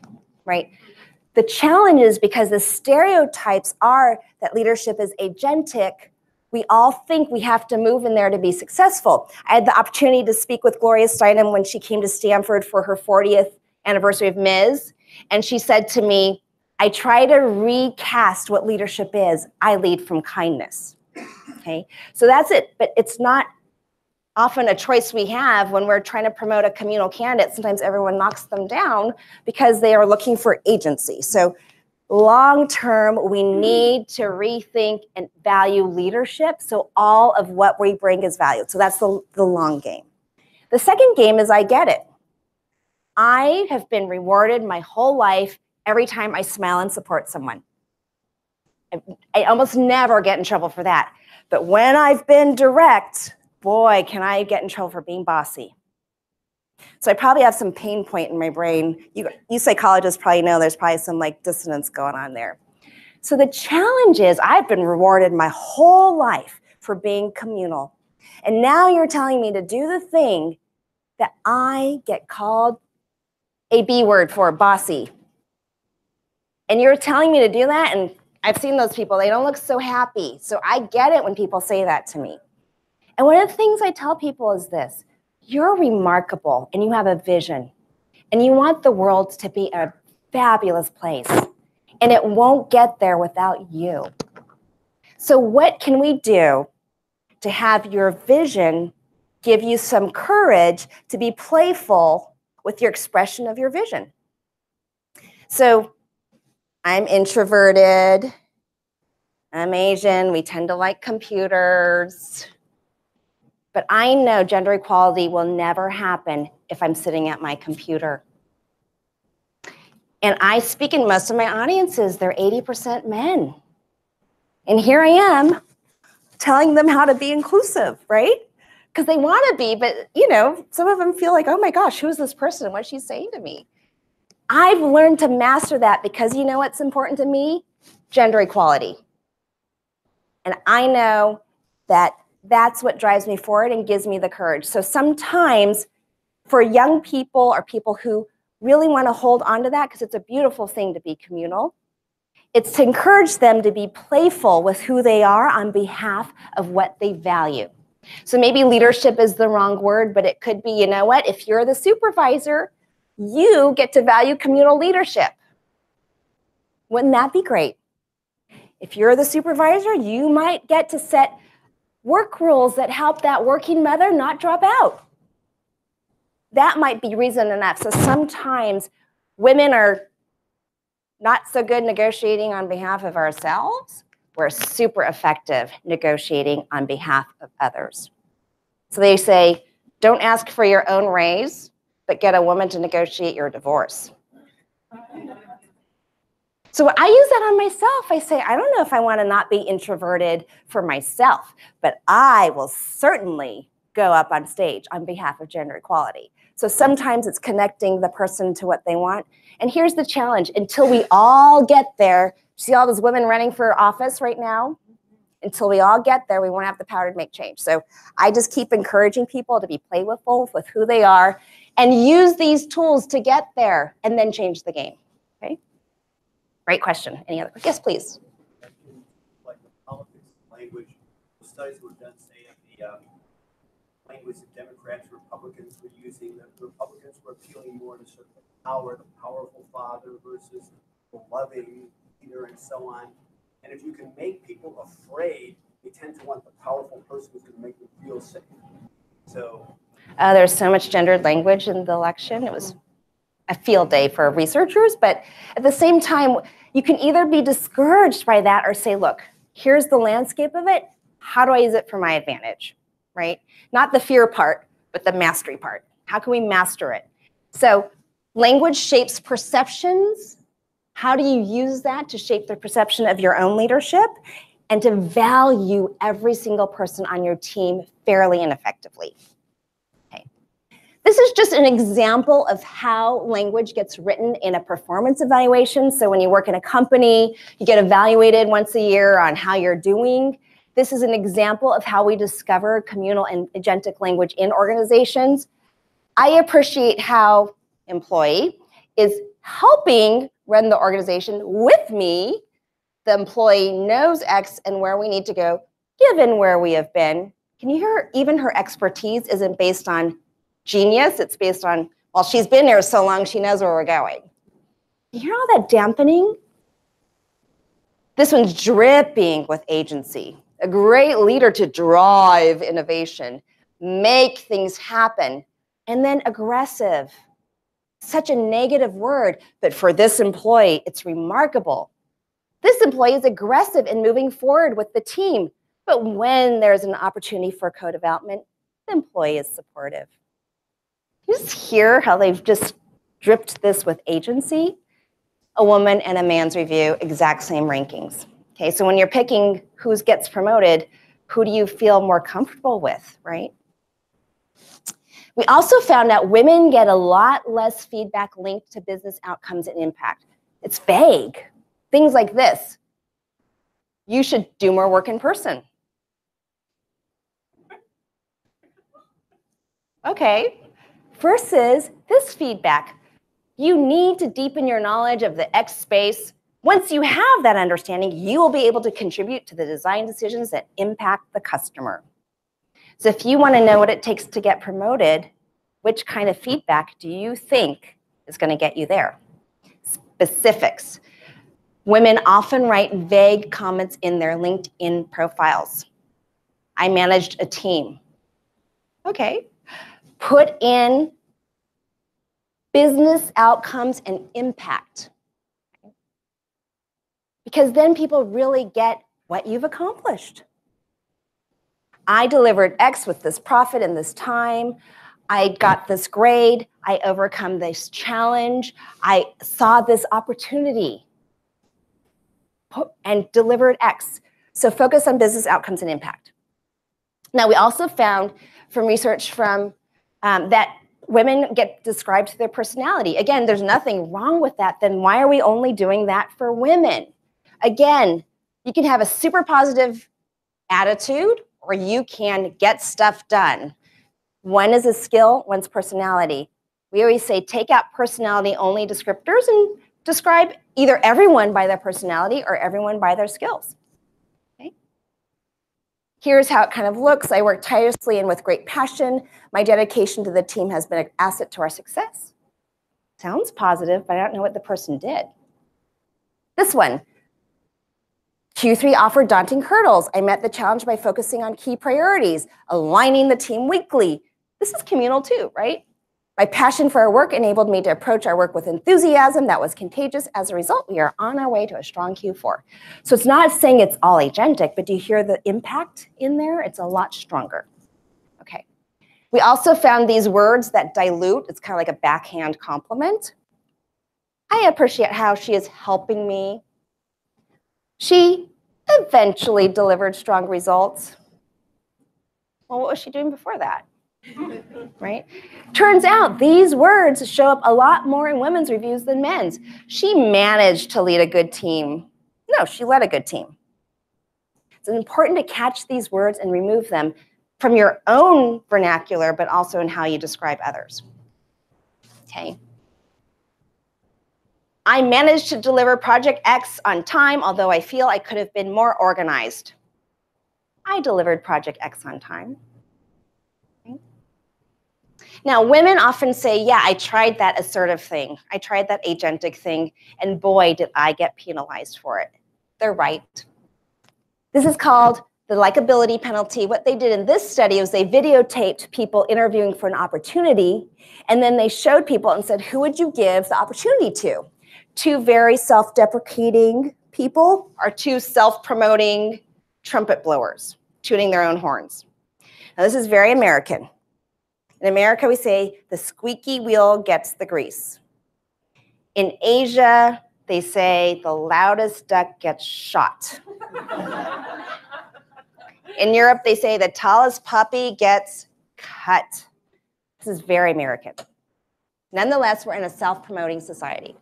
right? The challenge is because the stereotypes are that leadership is agentic, we all think we have to move in there to be successful. I had the opportunity to speak with Gloria Steinem when she came to Stanford for her 40th anniversary of Ms., and she said to me, I try to recast what leadership is. I lead from kindness. Okay, so that's it. But it's not often a choice we have when we're trying to promote a communal candidate. Sometimes everyone knocks them down because they are looking for agency. So long term, we need to rethink and value leadership so all of what we bring is valued. So that's the long game. The second game is I get it. I have been rewarded my whole life every time I smile and support someone. I almost never get in trouble for that. But when I've been direct, boy, can I get in trouble for being bossy. So I probably have some pain point in my brain. You psychologists probably know there's probably some like dissonance going on there. So the challenge is I've been rewarded my whole life for being communal. And now you're telling me to do the thing that I get called a B word for, bossy. And you're telling me to do that, and I've seen those people, they don't look so happy. So I get it when people say that to me. And one of the things I tell people is this: you're remarkable and you have a vision and you want the world to be a fabulous place, and it won't get there without you. So what can we do to have your vision give you some courage to be playful with your expression of your vision? So I'm introverted, I'm Asian, we tend to like computers. But I know gender equality will never happen if I'm sitting at my computer. And I speak in most of my audiences, they're 80% men. And here I am telling them how to be inclusive, right? Because they want to be, but you know, some of them feel like, oh my gosh, who's this person? What's she saying to me? I've learned to master that because you know what's important to me? Gender equality. And I know that that's what drives me forward and gives me the courage. So sometimes for young people or people who really want to hold on to that, because it's a beautiful thing to be communal, it's to encourage them to be playful with who they are on behalf of what they value. So maybe leadership is the wrong word, but it could be, you know what, if you're the supervisor, you get to value communal leadership. Wouldn't that be great? If you're the supervisor, you might get to set work rules that help that working mother not drop out. That might be reason enough. So sometimes women are not so good negotiating on behalf of ourselves. We're super effective negotiating on behalf of others. So they say, don't ask for your own raise, but get a woman to negotiate your divorce. So I use that on myself. I say, I don't know if I want to not be introverted for myself, but I will certainly go up on stage on behalf of gender equality. So sometimes it's connecting the person to what they want. And here's the challenge. Until we all get there, see all those women running for office right now? Until we all get there, we won't have the power to make change. So I just keep encouraging people to be playful with who they are and use these tools to get there and then change the game. Okay? Great question. Any other? Yes, please. Like the politics, language, the studies were done, say, of the language that Democrats, Republicans were using. The Republicans were appealing more to sort of power, the powerful father versus the loving leader, and so on. And if you can make people afraid, they tend to want the powerful person who's going to make them feel safe. So there's so much gendered language in the election. It was a field day for researchers, but at the same time, you can either be discouraged by that or say, look, here's the landscape of it. How do I use it for my advantage, right? Not the fear part, but the mastery part. How can we master it? So language shapes perceptions. How do you use that to shape the perception of your own leadership and to value every single person on your team fairly and effectively? Okay. This is just an example of how language gets written in a performance evaluation. So when you work in a company, you get evaluated once a year on how you're doing. This is an example of how we discover communal and agentic language in organizations. I appreciate how employee is helping run the organization with me. The employee knows X and where we need to go, given where we have been. Can you hear even her expertise isn't based on genius, it's based on Well, she's been here so long, she knows where we're going. You hear all that dampening? This one's dripping with agency. A great leader to drive innovation, make things happen, and then aggressive. Such a negative word, but for this employee, it's remarkable. This employee is aggressive in moving forward with the team, but when there's an opportunity for co-development, the employee is supportive. You just hear how they've just dripped this with agency? A woman and a man's review, exact same rankings. Okay, so when you're picking who gets promoted, who do you feel more comfortable with, right? We also found out women get a lot less feedback linked to business outcomes and impact. It's vague. Things like this. You should do more work in person. Okay, versus this feedback. You need to deepen your knowledge of the X space. Once you have that understanding, you will be able to contribute to the design decisions that impact the customer. So if you want to know what it takes to get promoted, which kind of feedback do you think is going to get you there? Specifics. Women often write vague comments in their LinkedIn profiles. I managed a team. Okay. Put in business outcomes and impact. Because then people really get what you've accomplished. I delivered X with this profit in this time. I got this grade. I overcome this challenge. I saw this opportunity and delivered X. So focus on business outcomes and impact. Now, we also found from research from that women get described to their personality. Again, there's nothing wrong with that. Then why are we only doing that for women? Again, you can have a super positive attitude or you can get stuff done. One is a skill, one's personality. We always say take out personality-only descriptors and describe either everyone by their personality or everyone by their skills. Okay? Here's how it kind of looks. I work tirelessly and with great passion. My dedication to the team has been an asset to our success. Sounds positive, but I don't know what the person did. This one. Q3 offered daunting hurdles. I met the challenge by focusing on key priorities, aligning the team weekly. This is communal too, right? My passion for our work enabled me to approach our work with enthusiasm that was contagious. As a result, we are on our way to a strong Q4. So it's not saying it's all agentic, but do you hear the impact in there? It's a lot stronger. Okay. We also found these words that dilute. It's kind of like a backhand compliment. I appreciate how she is helping me. She eventually delivered strong results. Well, what was she doing before that? Right? Turns out these words show up a lot more in women's reviews than men's. She managed to lead a good team. No, she led a good team. It's important to catch these words and remove them from your own vernacular, but also in how you describe others. Okay. I managed to deliver Project X on time, although I feel I could have been more organized. I delivered Project X on time. Okay. Now, women often say, yeah, I tried that assertive thing. I tried that agentic thing, and boy, did I get penalized for it. They're right. This is called the Likability Penalty. What they did in this study was they videotaped people interviewing for an opportunity, and then they showed people and said, who would you give the opportunity to? Two very self-deprecating people or two self-promoting trumpet blowers, tooting their own horns. Now, this is very American. In America, we say the squeaky wheel gets the grease. In Asia, they say the loudest duck gets shot. In Europe, they say the tallest puppy gets cut. This is very American. Nonetheless, we're in a self-promoting society.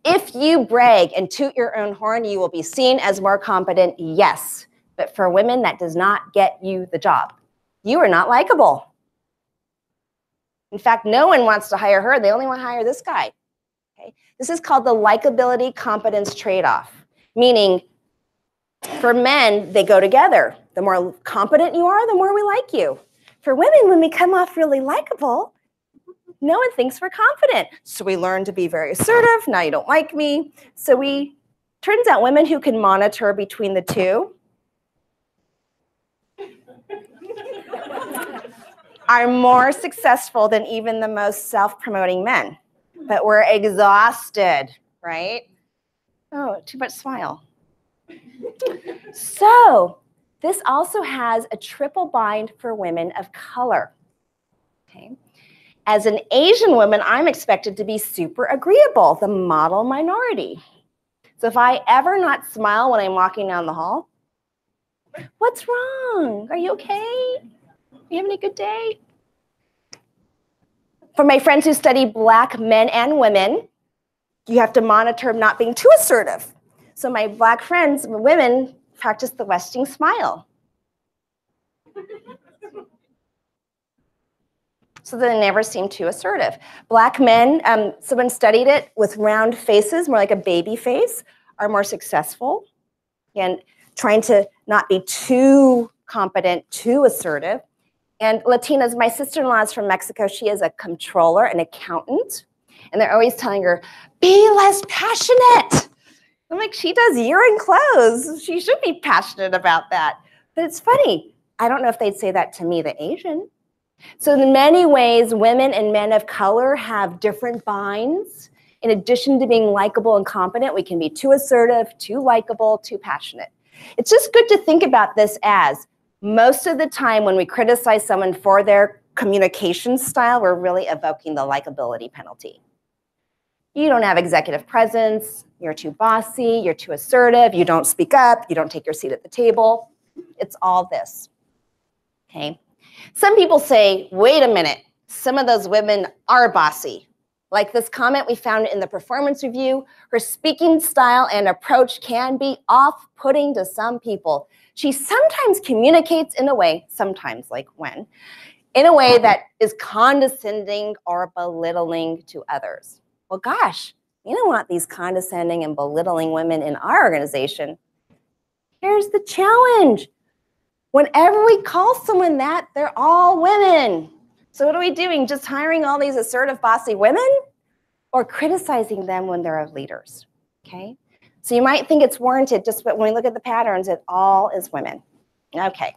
If you brag and toot your own horn, you will be seen as more competent, yes. But for women, that does not get you the job. You are not likable. In fact, no one wants to hire her. They only want to hire this guy. Okay? This is called the likability competence trade-off, meaning for men, they go together. The more competent you are, the more we like you. For women, when we come off really likable, no one thinks we're confident. So we learn to be very assertive. Now you don't like me. So turns out women who can monitor between the two are more successful than even the most self-promoting men. But we're exhausted, right? Oh, too much smile. So this also has a triple bind for women of color. Okay. As an Asian woman, I'm expected to be super agreeable, the model minority. So if I ever not smile when I'm walking down the hall, what's wrong? Are you okay? Are you having a good day? For my friends who study Black men and women, you have to monitor not being too assertive. So my Black friends, women, practice the Westing smile. So they never seem too assertive. Black men, someone studied it with round faces, more like a baby face, are more successful. And trying to not be too competent, too assertive. And Latinas, my sister-in-law is from Mexico. She is a controller, an accountant. And they're always telling her, be less passionate. I'm like, she does urine clothes. She should be passionate about that. But it's funny. I don't know if they'd say that to me, the Asian. So in many ways, women and men of color have different binds. In addition to being likable and competent, we can be too assertive, too likable, too passionate. It's just good to think about this as most of the time when we criticize someone for their communication style, we're really evoking the likability penalty. You don't have executive presence, you're too bossy, you're too assertive, you don't speak up, you don't take your seat at the table. It's all this, okay? Some people say, wait a minute, some of those women are bossy. Like this comment we found in the performance review, her speaking style and approach can be off-putting to some people. She sometimes communicates in a way, sometimes like when, in a way that is condescending or belittling to others. Well, gosh, we don't want these condescending and belittling women in our organization. Here's the challenge. Whenever we call someone that, they're all women. So what are we doing? Just hiring all these assertive, bossy women? Or criticizing them when they're leaders, okay? So you might think it's warranted, just but when we look at the patterns, it all is women. Okay.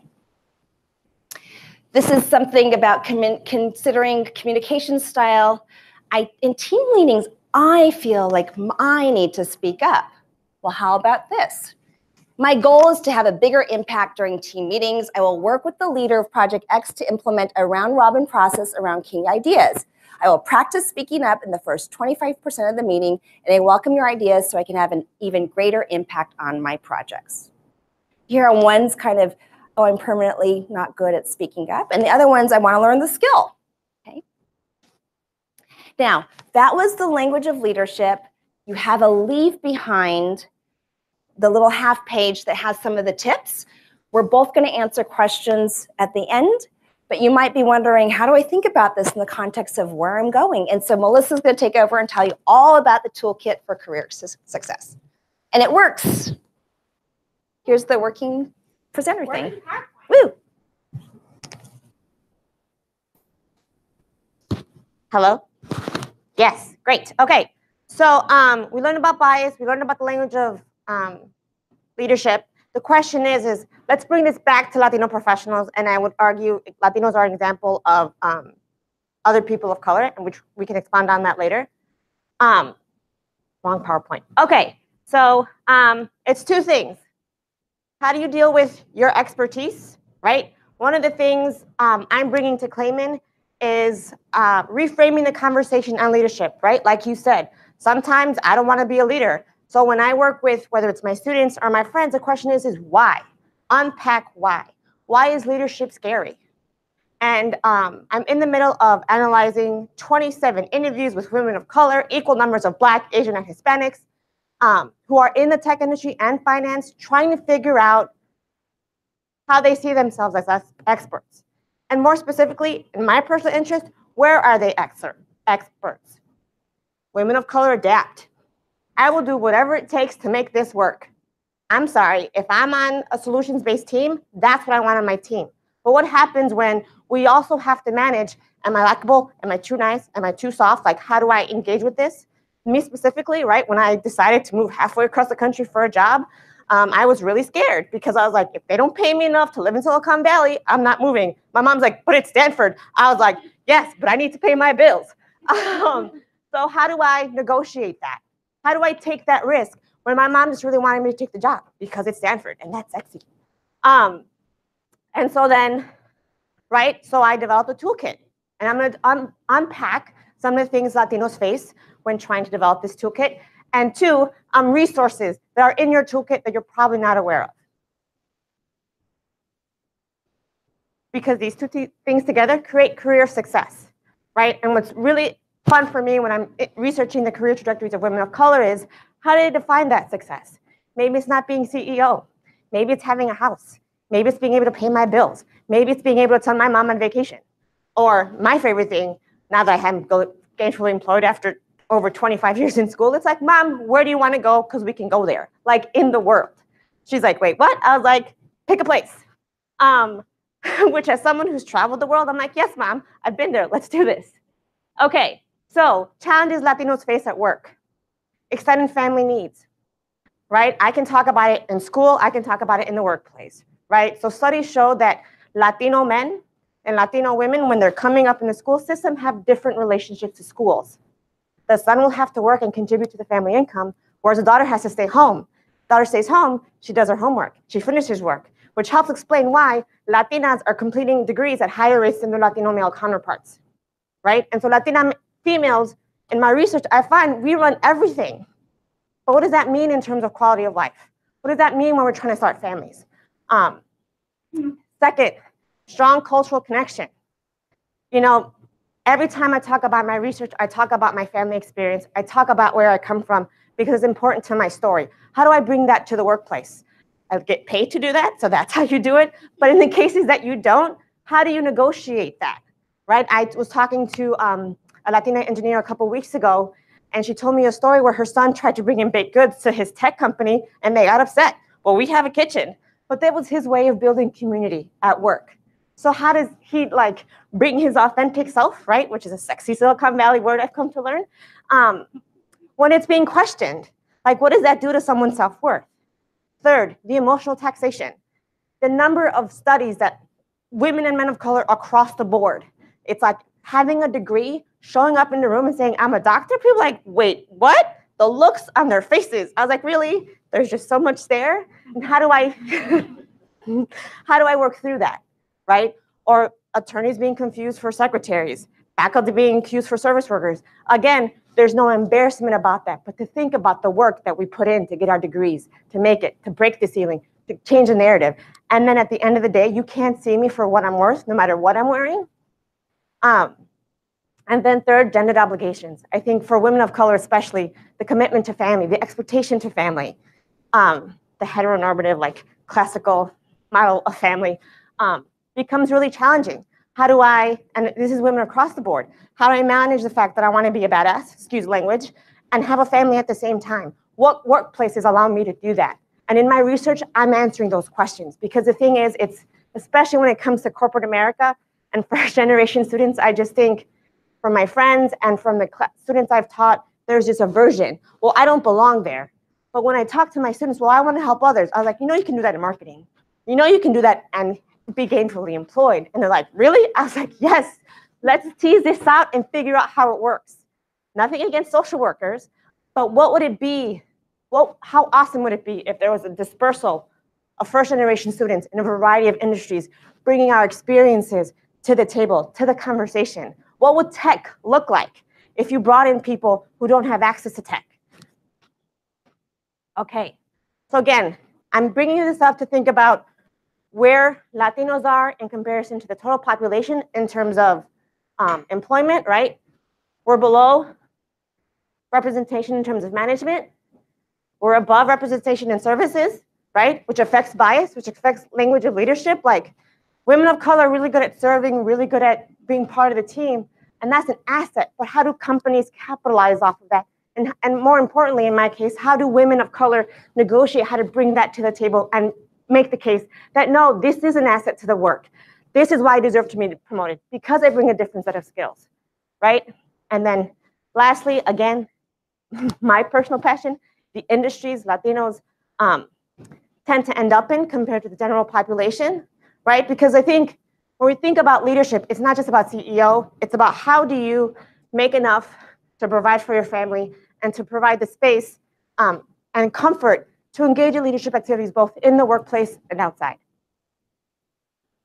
This is something about considering communication style. In team meetings, I feel like I need to speak up. Well, how about this? My goal is to have a bigger impact during team meetings. I will work with the leader of Project X to implement a round-robin process around key ideas. I will practice speaking up in the first 25% of the meeting, and I welcome your ideas so I can have an even greater impact on my projects. Here are one's kind of, oh, I'm permanently not good at speaking up, and the other ones, I want to learn the skill, okay? Now, that was the language of leadership. You have a leave behind the little half page that has some of the tips. We're both going to answer questions at the end. But you might be wondering, how do I think about this in the context of where I'm going? And so Melissa's going to take over and tell you all about the toolkit for career success. And it works. Here's the working presenter thing. Woo! Hello? Yes, great. Okay, so we learned about bias. We learned about the language of leadership. The question is let's bring this back to Latino professionals, and I would argue Latinos are an example of other people of color, and which we can expand on that later. Wrong PowerPoint. Okay, so it's two things. How do you deal with your expertise, right? One of the things I'm bringing to Clayman is reframing the conversation on leadership, right? Like you said, sometimes I don't want to be a leader. So when I work with, whether it's my students or my friends, the question is why? Unpack why. Why is leadership scary? And I'm in the middle of analyzing 27 interviews with women of color, equal numbers of Black, Asian, and Hispanics, who are in the tech industry and finance, trying to figure out how they see themselves as experts. And more specifically, in my personal interest, where are they experts? Women of color adapt. I will do whatever it takes to make this work. I'm sorry, if I'm on a solutions-based team, that's what I want on my team. But what happens when we also have to manage, am I likable? Am I too nice? Am I too soft? Like, how do I engage with this? Me specifically, right, when I decided to move halfway across the country for a job, I was really scared because I was like, if they don't pay me enough to live in Silicon Valley, I'm not moving. My mom's like, but it's Stanford. I was like, yes, but I need to pay my bills. So how do I negotiate that? How do I take that risk when my mom just really wanted me to take the job because it's Stanford and that's sexy? And so then, right, so I developed a toolkit. And I'm going to unpack some of the things Latinos face when trying to develop this toolkit. And two, resources that are in your toolkit that you're probably not aware of. Because these two things together create career success, right? And what's really fun for me when I'm researching the career trajectories of women of color is, how do they define that success? Maybe it's not being CEO. Maybe it's having a house. Maybe it's being able to pay my bills. Maybe it's being able to send my mom on vacation. Or my favorite thing, now that I am gainfully employed after over 25 years in school, it's like, Mom, where do you want to go? Because we can go there, like in the world. She's like, wait, what? I was like, pick a place. Which as someone who's traveled the world, I'm like, yes, Mom, I've been there. Let's do this. Okay, so challenges Latinos face at work. Extended family needs, right? I can talk about it in school. I can talk about it in the workplace, right? So studies show that Latino men and Latino women, when they're coming up in the school system, have different relationships to schools. The son will have to work and contribute to the family income, whereas the daughter has to stay home. Daughter stays home, she does her homework, she finishes work, which helps explain why Latinas are completing degrees at higher rates than their Latino male counterparts, right? And so Latina females, in my research, I find we run everything. But what does that mean in terms of quality of life? What does that mean when we're trying to start families? Second, strong cultural connection. You know, every time I talk about my research, I talk about my family experience. I talk about where I come from because it's important to my story. How do I bring that to the workplace? I get paid to do that, so that's how you do it. But in the cases that you don't, how do you negotiate that, right? I was talking to a Latina engineer a couple weeks ago, and she told me a story where her son tried to bring in baked goods to his tech company, and they got upset. Well, we have a kitchen. But that was his way of building community at work. So how does he like bring his authentic self, right? Which is a sexy Silicon Valley word I've come to learn. When it's being questioned, like what does that do to someone's self-worth? Third, the emotional taxation. The number of studies that women and men of color across the board, it's like having a degree, showing up in the room and saying, I'm a doctor. People are like, wait, what? The looks on their faces. I was like, really? There's just so much there. And how do I work through that, right? Or attorneys being confused for secretaries, faculty being confused for service workers. Again, there's no embarrassment about that, but to think about the work that we put in to get our degrees, to make it, to break the ceiling, to change the narrative. And then at the end of the day, you can't see me for what I'm worth, no matter what I'm wearing. And then third, gendered obligations. I think for women of color especially, the commitment to family, the expectation to family, the heteronormative, like classical model of family becomes really challenging. How do I, and this is women across the board, how do I manage the fact that I want to be a badass, excuse language, and have a family at the same time? What workplaces allow me to do that? And in my research, I'm answering those questions because the thing is, it's, especially when it comes to corporate America and first generation students, I just think from my friends and from the students I've taught, there's this aversion. Well, I don't belong there. But when I talk to my students, well, I want to help others. I was like, you know, you can do that in marketing. You know, you can do that and be gainfully employed. And they're like, really? I was like, yes, let's tease this out and figure out how it works. Nothing against social workers, but what would it be? Well, how awesome would it be if there was a dispersal of first generation students in a variety of industries, bringing our experiences to the table, to the conversation? What would tech look like if you brought in people who don't have access to tech? Okay, so again, I'm bringing this up to think about where Latinos are in comparison to the total population in terms of employment, right? We're below representation in terms of management. We're above representation in services, right? Which affects bias, which affects language of leadership. Like women of color are really good at serving, really good at being part of the team. And that's an asset, but how do companies capitalize off of that? And more importantly, in my case, how do women of color negotiate how to bring that to the table and make the case that, no, this is an asset to the work. this is why I deserve to be promoted, because I bring a different set of skills, right? And then lastly, again, my personal passion, the industries Latinos tend to end up in compared to the general population, right? Because I think when we think about leadership, it's not just about CEO, it's about how do you make enough to provide for your family and to provide the space and comfort to engage in leadership activities both in the workplace and outside.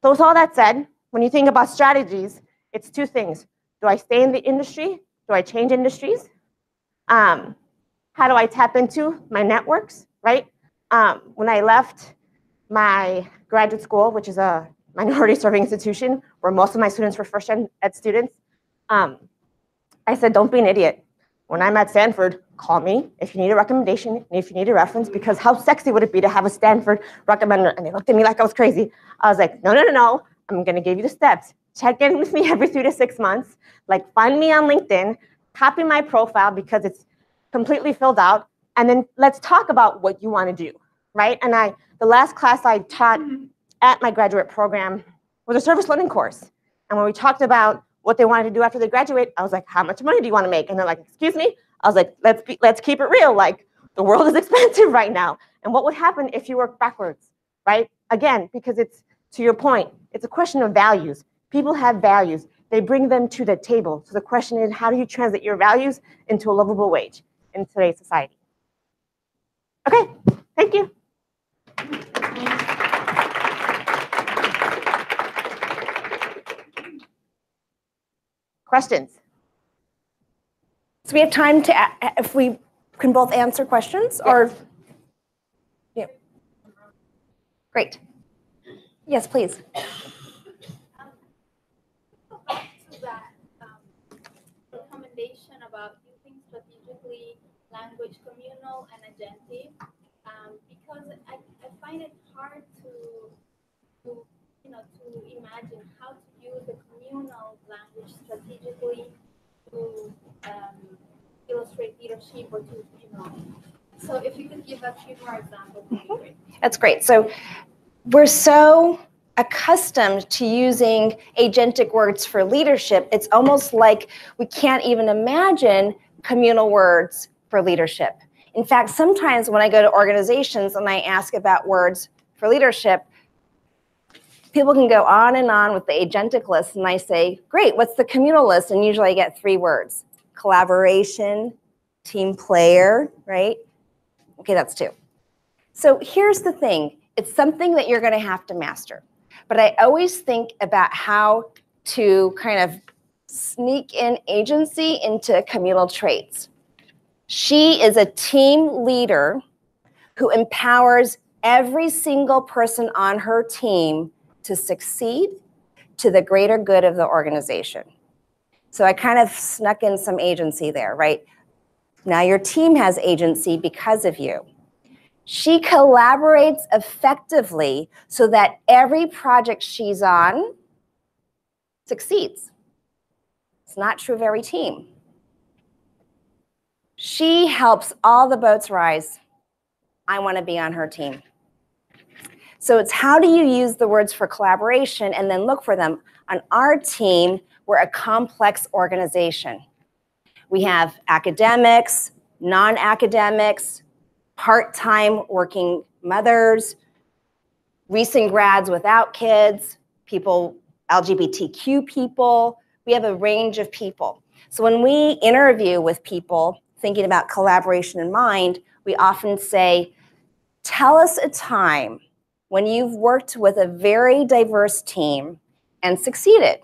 So with all that said, when you think about strategies, it's two things. Do I stay in the industry? Do I change industries? How do I tap into my networks, right? When I left my graduate school, which is a minority-serving institution where most of my students were first-gen ed students, I said, don't be an idiot. When I'm at Stanford, call me if you need a recommendation, if you need a reference, because how sexy would it be to have a Stanford recommender? And they looked at me like I was crazy. I was like, no, no, no, no. I'm going to give you the steps. Check in with me every 3 to 6 months. Like, find me on LinkedIn, copy my profile because it's completely filled out, and then let's talk about what you want to do, right? And the last class I taught at my graduate program was a service learning course. And when we talked about what they wanted to do after they graduate, I was like, how much money do you want to make? And they're like, excuse me? I was like, let's keep it real. Like, the world is expensive right now. And what would happen if you work backwards, right? Again, because it's, to your point, it's a question of values. People have values. They bring them to the table. So the question is, how do you translate your values into a livable wage in today's society? Okay, thank you. Questions? So we have time to, if we can both answer questions, or? Yeah. Great. Yes, please. To that recommendation about using strategically language communal and agentive, because I find it hard to imagine how to use the communal language strategically to illustrate leadership or to, So if you could give a few more examples, that would be great. That's great. So we're so accustomed to using agentic words for leadership, it's almost like we can't even imagine communal words for leadership. In fact, sometimes when I go to organizations and I ask about words for leadership, people can go on and on with the agentic list, and I say, great, what's the communal list? And usually I get 3 words: collaboration, team player, right? Okay, that's 2. So here's the thing. It's something that you're going to have to master. But I always think about how to kind of sneak in agency into communal traits. She is a team leader who empowers every single person on her team to succeed to the greater good of the organization. So I kind of snuck in some agency there, right? Now your team has agency because of you. She collaborates effectively so that every project she's on succeeds. It's not true of every team. She helps all the boats rise. I want to be on her team. So it's how do you use the words for collaboration and then look for them. On our team, we're a complex organization. We have academics, non-academics, part-time working mothers, recent grads without kids, people, LGBTQ people. We have a range of people. So when we interview with people thinking about collaboration in mind, we often say, tell us a time when you've worked with a very diverse team and succeeded.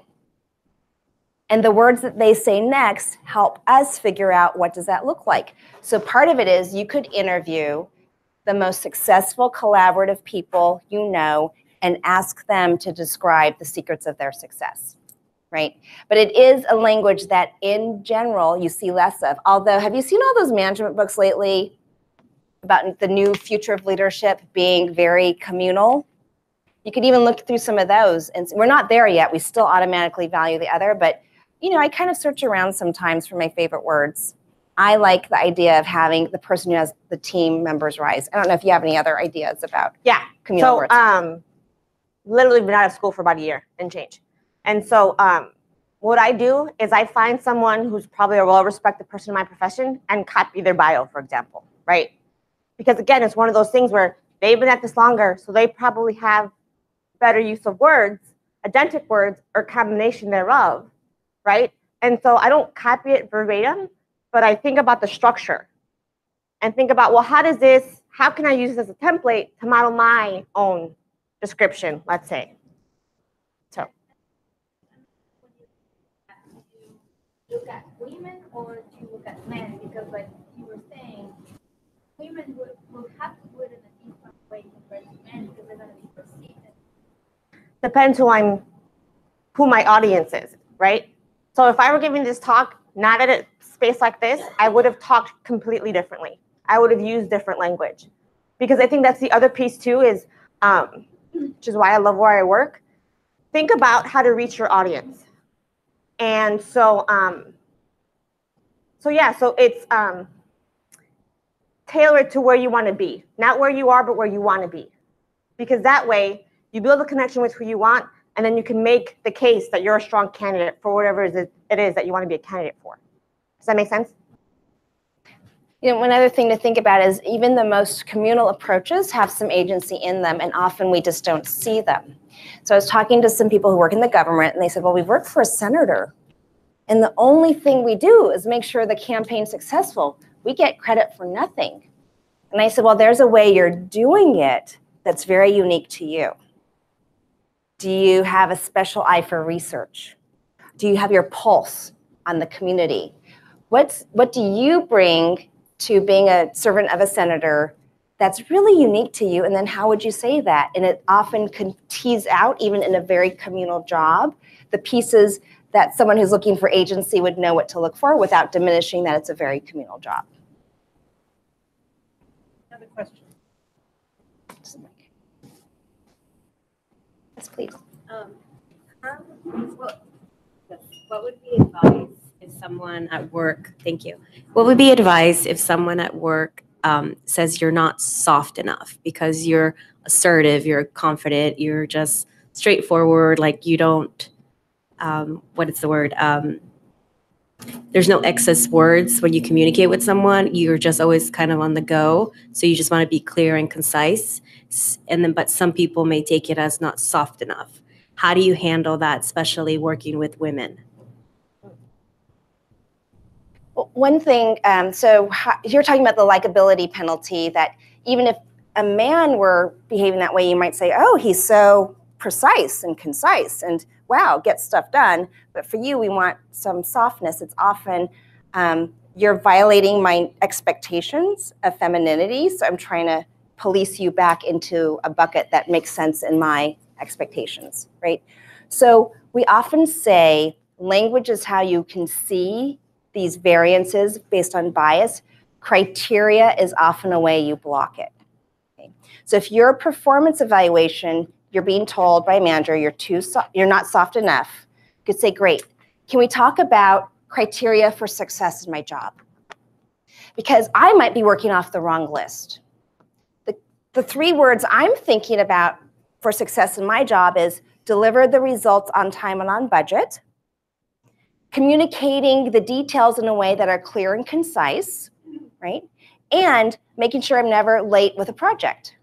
And the words that they say next help us figure out what does that look like. So part of it is you could interview the most successful collaborative people you know and ask them to describe the secrets of their success, right? But it is a language that in general you see less of. Although, have you seen all those management books lately about the new future of leadership being very communal? You could even look through some of those. And we're not there yet. We still automatically value the other. But I kind of search around sometimes for my favorite words. I like the idea of having the person who has the team members rise. I don't know if you have any other ideas about communal words. literally been out of school for about a year and change. And so what I do is I find someone who's probably a well-respected person in my profession and copy their bio, for example, right? Because again, it's one of those things where they've been at this longer, so they probably have better use of words, identical words, or combination thereof, right? And so I don't copy it verbatim, but I think about the structure and think about, well, how can I use this as a template to model my own description, let's say. So. Do you look at women or do you look at men? Because like you were saying, women will have to do it in a different way compared to men because they're going to be perceived. Depends who my audience is, right? So if I were giving this talk, not at a space like this, I would have talked completely differently. I would have used different language. Because I think that's the other piece too is, which is why I love where I work, think about how to reach your audience. And so, so it's tailored to where you want to be. Not where you are, but where you want to be. Because that way, you build a connection with who you want, and then you can make the case that you're a strong candidate for whatever it is that you want to be a candidate for. Does that make sense? You know, one other thing to think about is even the most communal approaches have some agency in them, and often we just don't see them. So I was talking to some people who work in the government, and they said, well, we've worked for a senator, and the only thing we do is make sure the campaign's successful. We get credit for nothing. And I said, well, there's a way you're doing it that's very unique to you. Do you have a special eye for research? Do you have your pulse on the community? What do you bring to being a servant of a senator that's really unique to you? And then how would you say that? And it often can tease out, even in a very communal job, the pieces that someone who's looking for agency would know what to look for without diminishing that it's a very communal job. Another question. Yes, please. What would be advice if someone at work, thank you. What would be advice if someone at work says you're not soft enough because you're assertive, you're confident, you're just straightforward, like you don't, what is the word? There's no excess words when you communicate with someone. You're just always kind of on the go. So you just want to be clear and concise. And then, but some people may take it as not soft enough. How do you handle that, especially working with women? Well, one thing, you're talking about the likability penalty, that even if a man were behaving that way, you might say, oh, he's so precise and concise and wow, gets stuff done. But for you, we want some softness. It's often you're violating my expectations of femininity. So I'm trying to police you back into a bucket that makes sense in my expectations, right? So we often say language is how you can see these variances based on bias. Criteria is often a way you block it. Okay? So if your performance evaluation, you're being told by a manager you're not soft enough, you could say, great, can we talk about criteria for success in my job? Because I might be working off the wrong list. The 3 words I'm thinking about for success in my job is deliver the results on time and on budget, communicating the details in a way that are clear and concise, right? And making sure I'm never late with a project.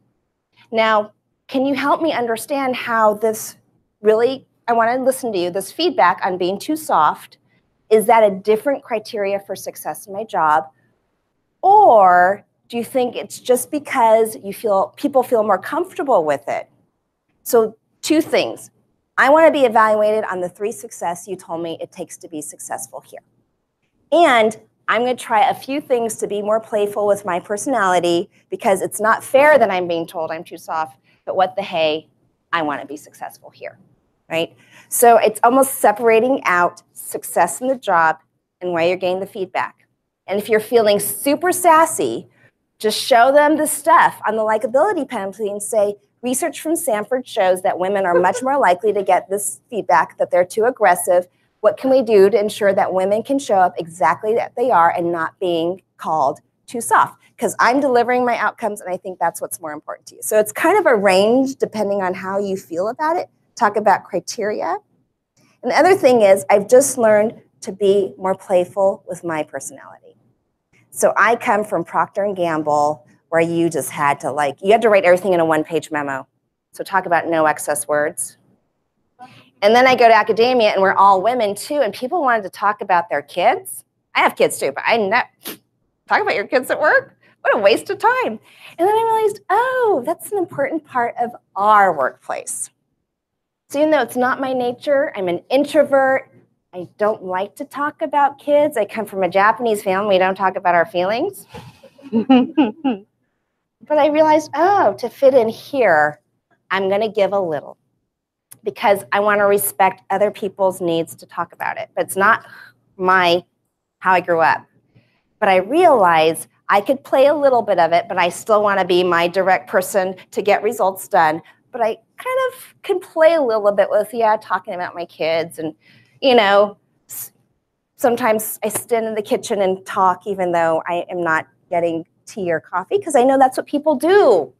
Now, can you help me understand how this really, I want to listen to you, this feedback on being too soft, is that a different criteria for success in my job? Or do you think it's just because people feel more comfortable with it? So 2 things. I want to be evaluated on the 3 success you told me it takes to be successful here. And I'm going to try a few things to be more playful with my personality, because it's not fair that I'm being told I'm too soft, but what the hey, I want to be successful here, right? So it's almost separating out success in the job and where you're getting the feedback. And if you're feeling super sassy, just show them the stuff on the likability penalty and say, research from Stanford shows that women are much more likely to get this feedback, that they're too aggressive. What can we do to ensure that women can show up exactly that they are and not being called too soft, because I'm delivering my outcomes and I think that's what's more important to you. So it's kind of a range depending on how you feel about it. Talk about criteria. And the other thing is I've just learned to be more playful with my personality. So I come from Procter & Gamble, where you just had to you had to write everything in a one-page memo. So talk about no excess words. And then I go to academia, and we're all women too, and people wanted to talk about their kids. I have kids too, but I never talk about your kids at work. What a waste of time. And then I realized, oh, that's an important part of our workplace. So even though it's not my nature, I'm an introvert. I don't like to talk about kids. I come from a Japanese family. We don't talk about our feelings. But I realized, oh, to fit in here, I'm going to give a little, because I want to respect other people's needs to talk about it. But it's not how I grew up. But I realized I could play a little bit of it, but I still want to be my direct person to get results done. But I kind of can play a little bit with, talking about my kids. And, sometimes I stand in the kitchen and talk, even though I am not getting tea or coffee, because I know that's what people do.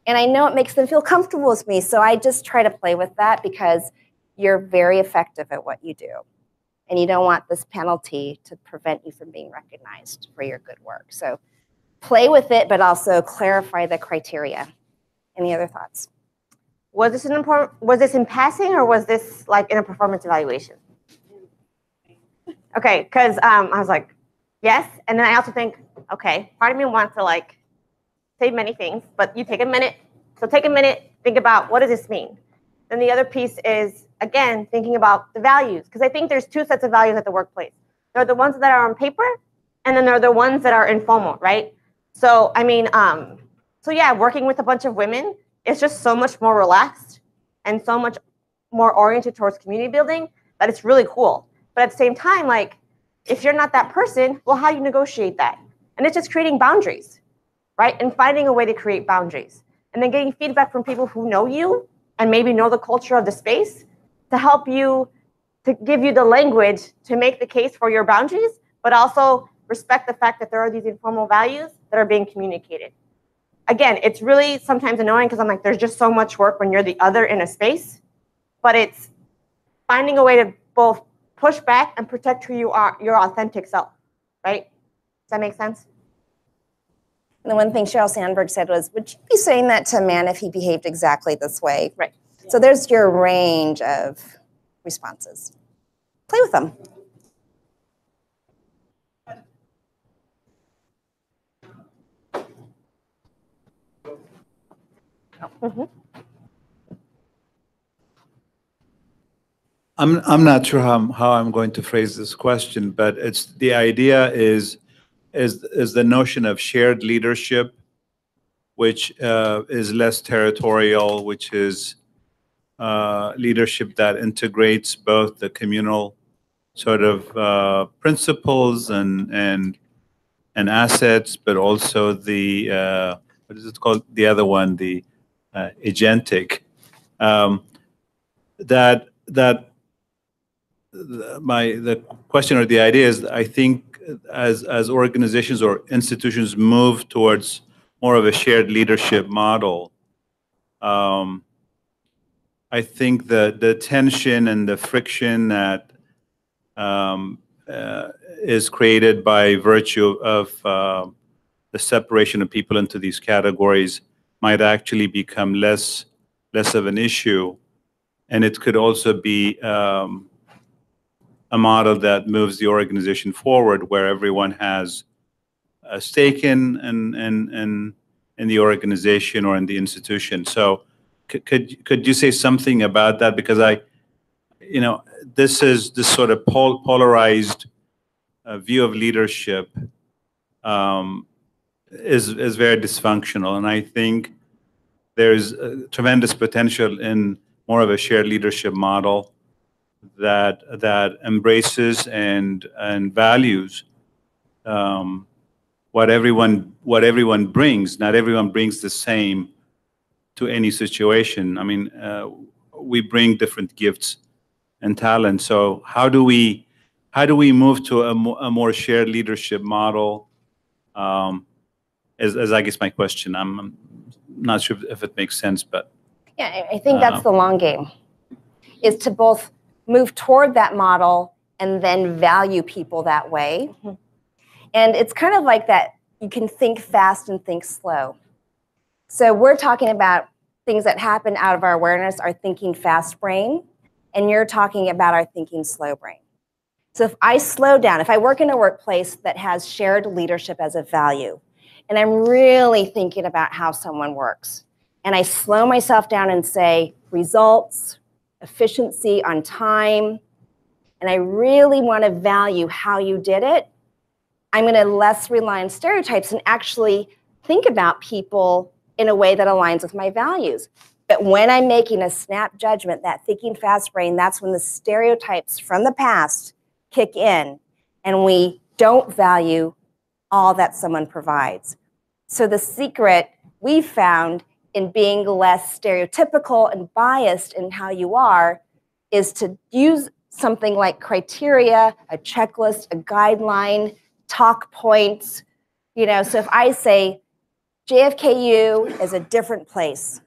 And I know it makes them feel comfortable with me. So I just try to play with that, because you're very effective at what you do. And you don't want this penalty to prevent you from being recognized for your good work. So play with it, but also clarify the criteria. Any other thoughts? Was this in passing, or was this in a performance evaluation? Okay, because I was like, yes. And then I also think, okay, part of me wants to say many things, but you take a minute. So take a minute, think about, what does this mean? Then the other piece is, again, thinking about the values, because I think there's two sets of values at the workplace. There are the ones that are on paper, and then there are the ones that are informal, right? So, working with a bunch of women, it's just so much more relaxed and so much more oriented towards community building that it's really cool. But at the same time, if you're not that person, well, how do you negotiate that? And it's just creating boundaries, right? And finding a way to create boundaries. And then getting feedback from people who know you and maybe know the culture of the space to help you, to give you the language to make the case for your boundaries, but also respect the fact that there are these informal values that are being communicated. Again, it's really sometimes annoying, because I'm like, there's just so much work when you're the other in a space, but it's finding a way to both push back and protect who you are, your authentic self, right? Does that make sense? And the one thing Sheryl Sandberg said was, would you be saying that to a man if he behaved exactly this way? Right. So there's your range of responses. Play with them. Mm-hmm. I'm not sure how I'm going to phrase this question, but it's the idea is the notion of shared leadership, which is less territorial, which is leadership that integrates both the communal sort of principles and assets, but also the what is it called? The other one, the agentic. The question or the idea is, I think as organizations or institutions move towards more of a shared leadership model, I think the tension and the friction that is created by virtue of the separation of people into these categories might actually become less of an issue, and it could also be a model that moves the organization forward, where everyone has a stake in the organization or in the institution. So, could you say something about that? Because this sort of polarized view of leadership is very dysfunctional, and I think there's tremendous potential in more of a shared leadership model that embraces and values what everyone brings. Not everyone brings the same to any situation. I mean, we bring different gifts and talents. So how do we move to a more shared leadership model as I guess my question. I'm not sure if it makes sense, but Yeah, I think that's the long game, is to both move toward that model and then value people that way. And it's kind of like that, you can think fast and think slow. So we're talking about things that happen out of our awareness, our thinking fast brain, and you're talking about our thinking slow brain. So if I slow down, if I work in a workplace that has shared leadership as a value, and I'm really thinking about how someone works, and I slow myself down and say results, efficiency on time, and I really want to value how you did it, I'm going to less rely on stereotypes and actually think about people in a way that aligns with my values. But when I'm making a snap judgment, that thinking fast brain, that's when the stereotypes from the past kick in and we don't value all that someone provides. So the secret we've found in being less stereotypical and biased in how you are is to use something like criteria, a checklist, a guideline, talk points. You know, so if I say JFKU is a different place,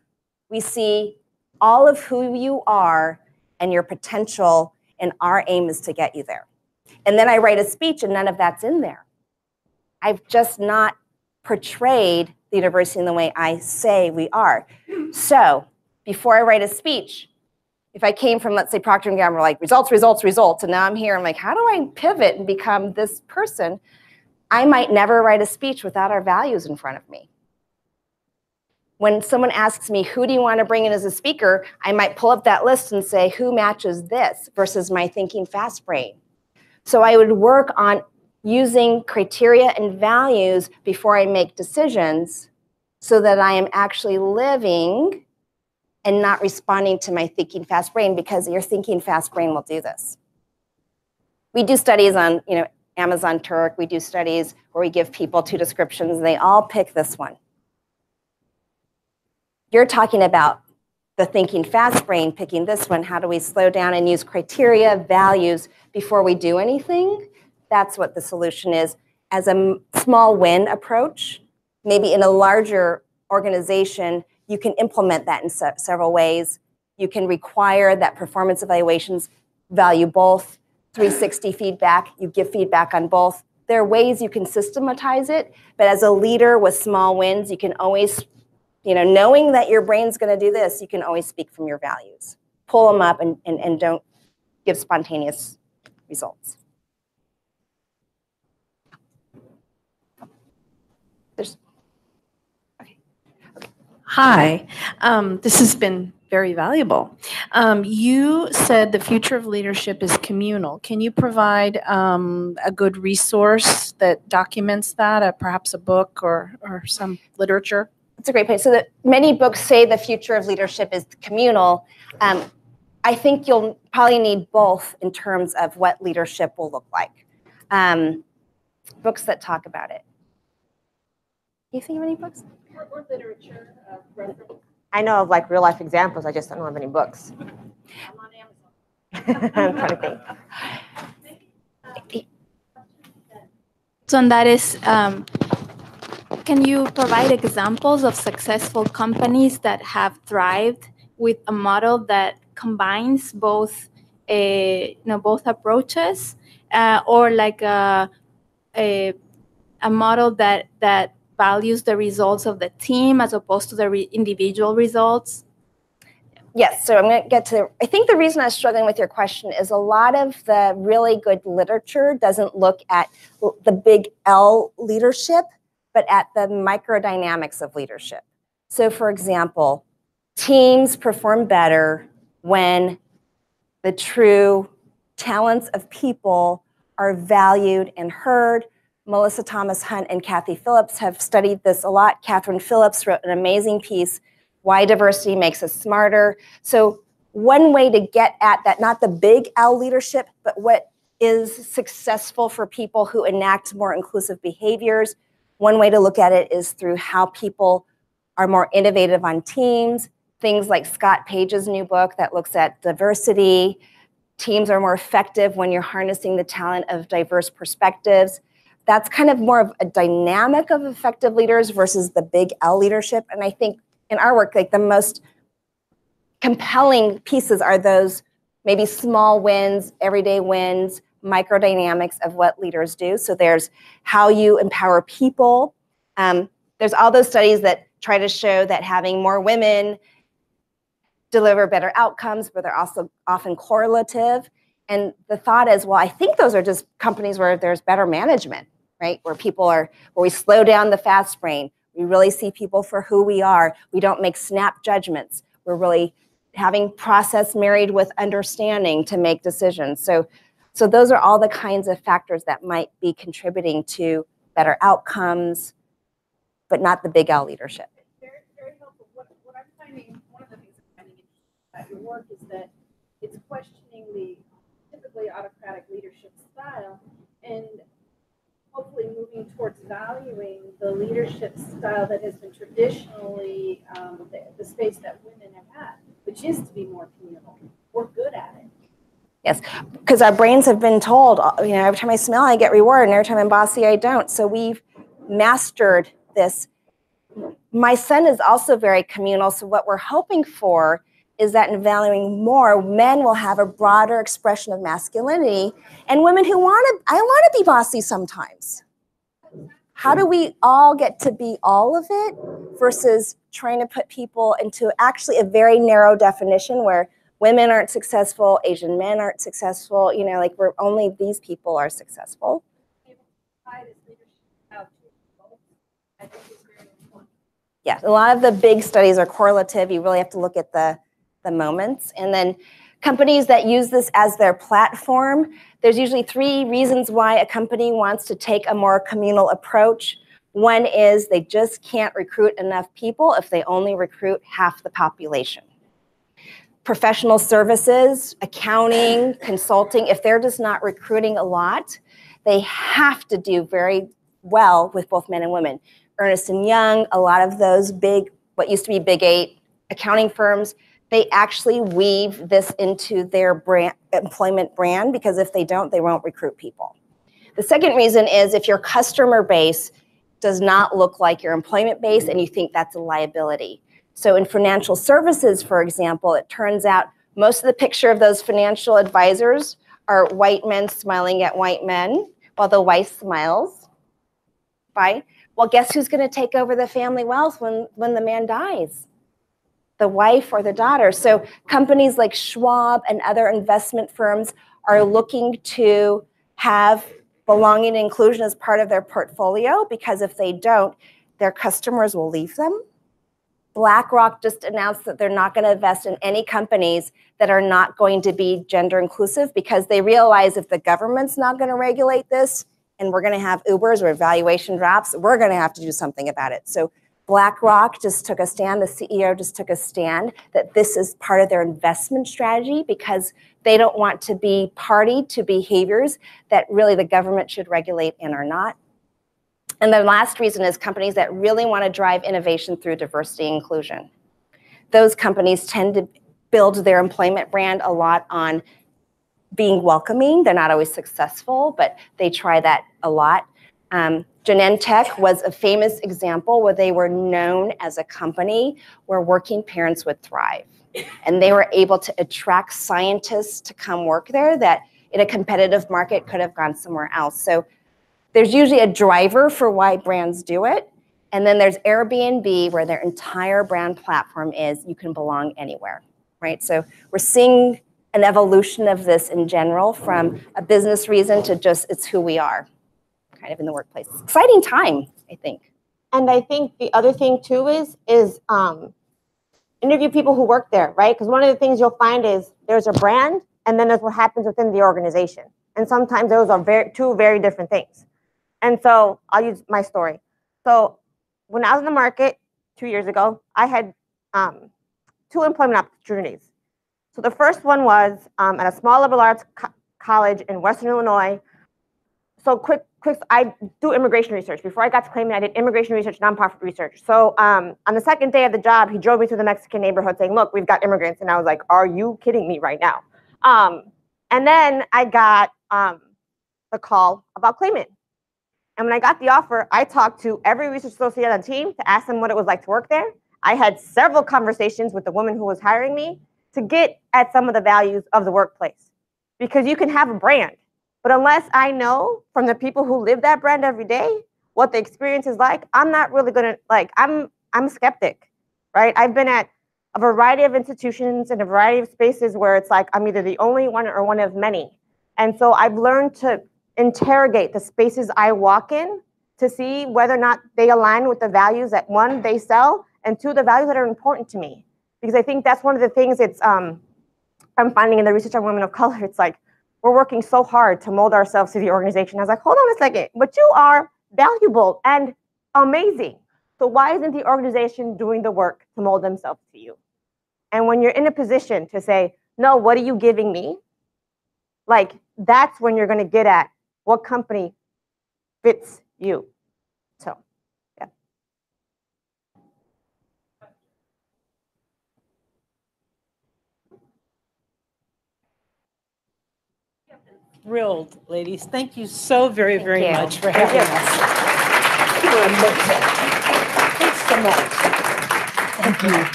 we see all of who you are and your potential, and our aim is to get you there. And then I write a speech and none of that's in there. I've just not portrayed the university in the way I say we are. So before I write a speech, if I came from, let's say, Procter & Gamble, like results, results, results, and now I'm here, I'm like, how do I pivot and become this person? I might never write a speech without our values in front of me. When someone asks me, who do you want to bring in as a speaker? I might pull up that list and say, who matches this versus my thinking fast brain? So I would work on using criteria and values before I make decisions so that I am actually living and not responding to my thinking fast brain, because your thinking fast brain will do this. We do studies on, Amazon Turk. We do studies where we give people 2 descriptions and they all pick this one. You're talking about the thinking fast brain picking this one. How do we slow down and use criteria, values before we do anything? That's what the solution is. As a small win approach, maybe in a larger organization, you can implement that in several ways. You can require that performance evaluations value both 360 feedback. You give feedback on both. There are ways you can systematize it, but as a leader with small wins, you can always, knowing that your brain's going to do this, you can always speak from your values. Pull them up and don't give spontaneous results. Hi, this has been very valuable. You said the future of leadership is communal. Can you provide a good resource that documents that, perhaps a book or some literature? That's a great point. So that many books say the future of leadership is communal. I think you'll probably need both in terms of what leadership will look like. Books that talk about it. Do you think of any books? Or literature reference. I know of like real life examples. I just don't know of any books. I'm on Amazon. I'm trying to think. So and that is, can you provide examples of successful companies that have thrived with a model that combines both, both approaches, or like a model that values the results of the team as opposed to the individual results? Yes, so I'm going to get to, I think the reason I was struggling with your question is a lot of the really good literature doesn't look at the big L leadership, but at the microdynamics of leadership. So for example, teams perform better when the true talents of people are valued and heard. Melissa Thomas Hunt and Kathy Phillips have studied this a lot. Catherine Phillips wrote an amazing piece, Why Diversity Makes Us Smarter. So one way to get at that, not the big L leadership, but what is successful for people who enact more inclusive behaviors. One way to look at it is through how people are more innovative on teams. Things like Scott Page's new book that looks at diversity. Teams are more effective when you're harnessing the talent of diverse perspectives. that's kind of more of a dynamic of effective leaders versus the big L leadership. And I think in our work, like the most compelling pieces are those maybe small wins, everyday wins, microdynamics of what leaders do. So there's how you empower people. There's all those studies that try to show that having more women deliver better outcomes, but they're also often correlative. And the thought is, well, I think those are just companies where there's better management, right? Where we slow down the fast brain. We really see people for who we are. We don't make snap judgments. We're really having process married with understanding to make decisions. So those are all the kinds of factors that might be contributing to better outcomes, but not the big L leadership. Very, very helpful. What I'm finding, one of the things I'm finding about your work is that it's questioning the typically autocratic leadership style and hopefully moving towards valuing the leadership style that has been traditionally the space that women have had, which is to be more communal. We're good at it. Yes, because our brains have been told, every time I smell, I get rewarded, and every time I'm bossy, I don't. So we've mastered this. My son is also very communal, so what we're hoping for is that in valuing more, men will have a broader expression of masculinity, and women who I want to be bossy sometimes. How do we all get to be all of it versus trying to put people into actually a very narrow definition where women aren't successful, Asian men aren't successful, like we're only these people are successful. Yeah, a lot of the big studies are correlative. You really have to look at the moments. And then companies that use this as their platform, there's usually 3 reasons why a company wants to take a more communal approach. One is they just can't recruit enough people if they only recruit half the population. Professional services, accounting, consulting, if they're just not recruiting a lot, they have to do very well with both men and women. Ernst & Young, a lot of those big, what used to be Big 8 accounting firms, they actually weave this into their employment brand, because if they don't, they won't recruit people. The second reason is if your customer base does not look like your employment base and you think that's a liability. So in financial services, for example, it turns out most of the picture of those financial advisors are white men smiling at white men while the wife smiles, right? Well, guess who's going to take over the family wealth when the man dies? The wife or the daughter. So companies like Schwab and other investment firms are looking to have belonging and inclusion as part of their portfolio, because if they don't, their customers will leave them. BlackRock just announced that they're not going to invest in any companies that are not going to be gender inclusive, because they realize if the government's not going to regulate this and we're going to have Ubers where valuation drops, we're going to have to do something about it. So BlackRock just took a stand, the CEO just took a stand that this is part of their investment strategy, because they don't want to be party to behaviors that really the government should regulate and are not. And the last reason is companies that really want to drive innovation through diversity and inclusion. Those companies tend to build their employment brand a lot on being welcoming. They're not always successful, but they try that a lot. Genentech was a famous example where they were known as a company where working parents would thrive. And they were able to attract scientists to come work there that in a competitive market could have gone somewhere else. So there's usually a driver for why brands do it. And then there's Airbnb, where their entire brand platform is you can belong anywhere, right? So we're seeing an evolution of this in general, from a business reason to just it's who we are, kind of in the workplace. Exciting time, I think. And I think the other thing too is interview people who work there, right? Because one of the things you'll find is there's a brand, and then there's what happens within the organization. And sometimes those are two very different things. And so I'll use my story. So when I was in the market 2 years ago, I had 2 employment opportunities. So the first one was at a small liberal arts college in Western Illinois. So quick, I do immigration research. Before I got to Clayman, I did immigration research, nonprofit research. So on the second day of the job, he drove me through the Mexican neighborhood saying, look, we've got immigrants. And I was like, are you kidding me right now? And then I got the call about Clayman. And when I got the offer, I talked to every research associate on the team to ask them what it was like to work there. I had several conversations with the woman who was hiring me to get at some of the values of the workplace. Because you can have a brand, but unless I know from the people who live that brand every day what the experience is like, I'm not really gonna, like, I'm a skeptic, right? I've been at a variety of institutions and a variety of spaces where it's like I'm either the only one or one of many. And so I've learned to interrogate the spaces I walk in to see whether or not they align with the values that, one, they sell, and two, the values that are important to me. Because I think that's one of the things I'm finding in the research on women of color. It's like, we're working so hard to mold ourselves to the organization. I was like, hold on a second, but you are valuable and amazing. So why isn't the organization doing the work to mold themselves to you? And when you're in a position to say, no, what are you giving me? Like, that's when you're going to get at what company fits you. So, yeah. Thrilled, ladies. Thank you so very, very you. much for Thank having you. us. Thanks so much.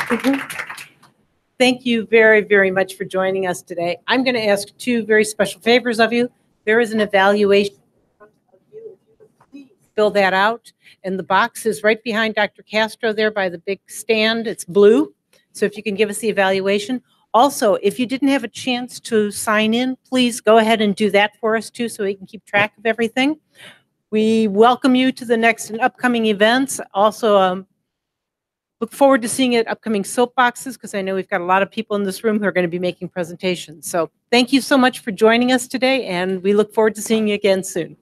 Thank you. Thank you very, very much for joining us today. I'm going to ask two very special favors of you. There is an evaluation. Please fill that out. And the box is right behind Dr. Castro there by the big stand. It's blue. So if you can give us the evaluation. Also, if you didn't have a chance to sign in, please go ahead and do that for us too so we can keep track of everything. We welcome you to the next and upcoming events. Also, look forward to seeing you at upcoming soapboxes because I know we've got a lot of people in this room who are going to be making presentations. So thank you so much for joining us today, and we look forward to seeing you again soon.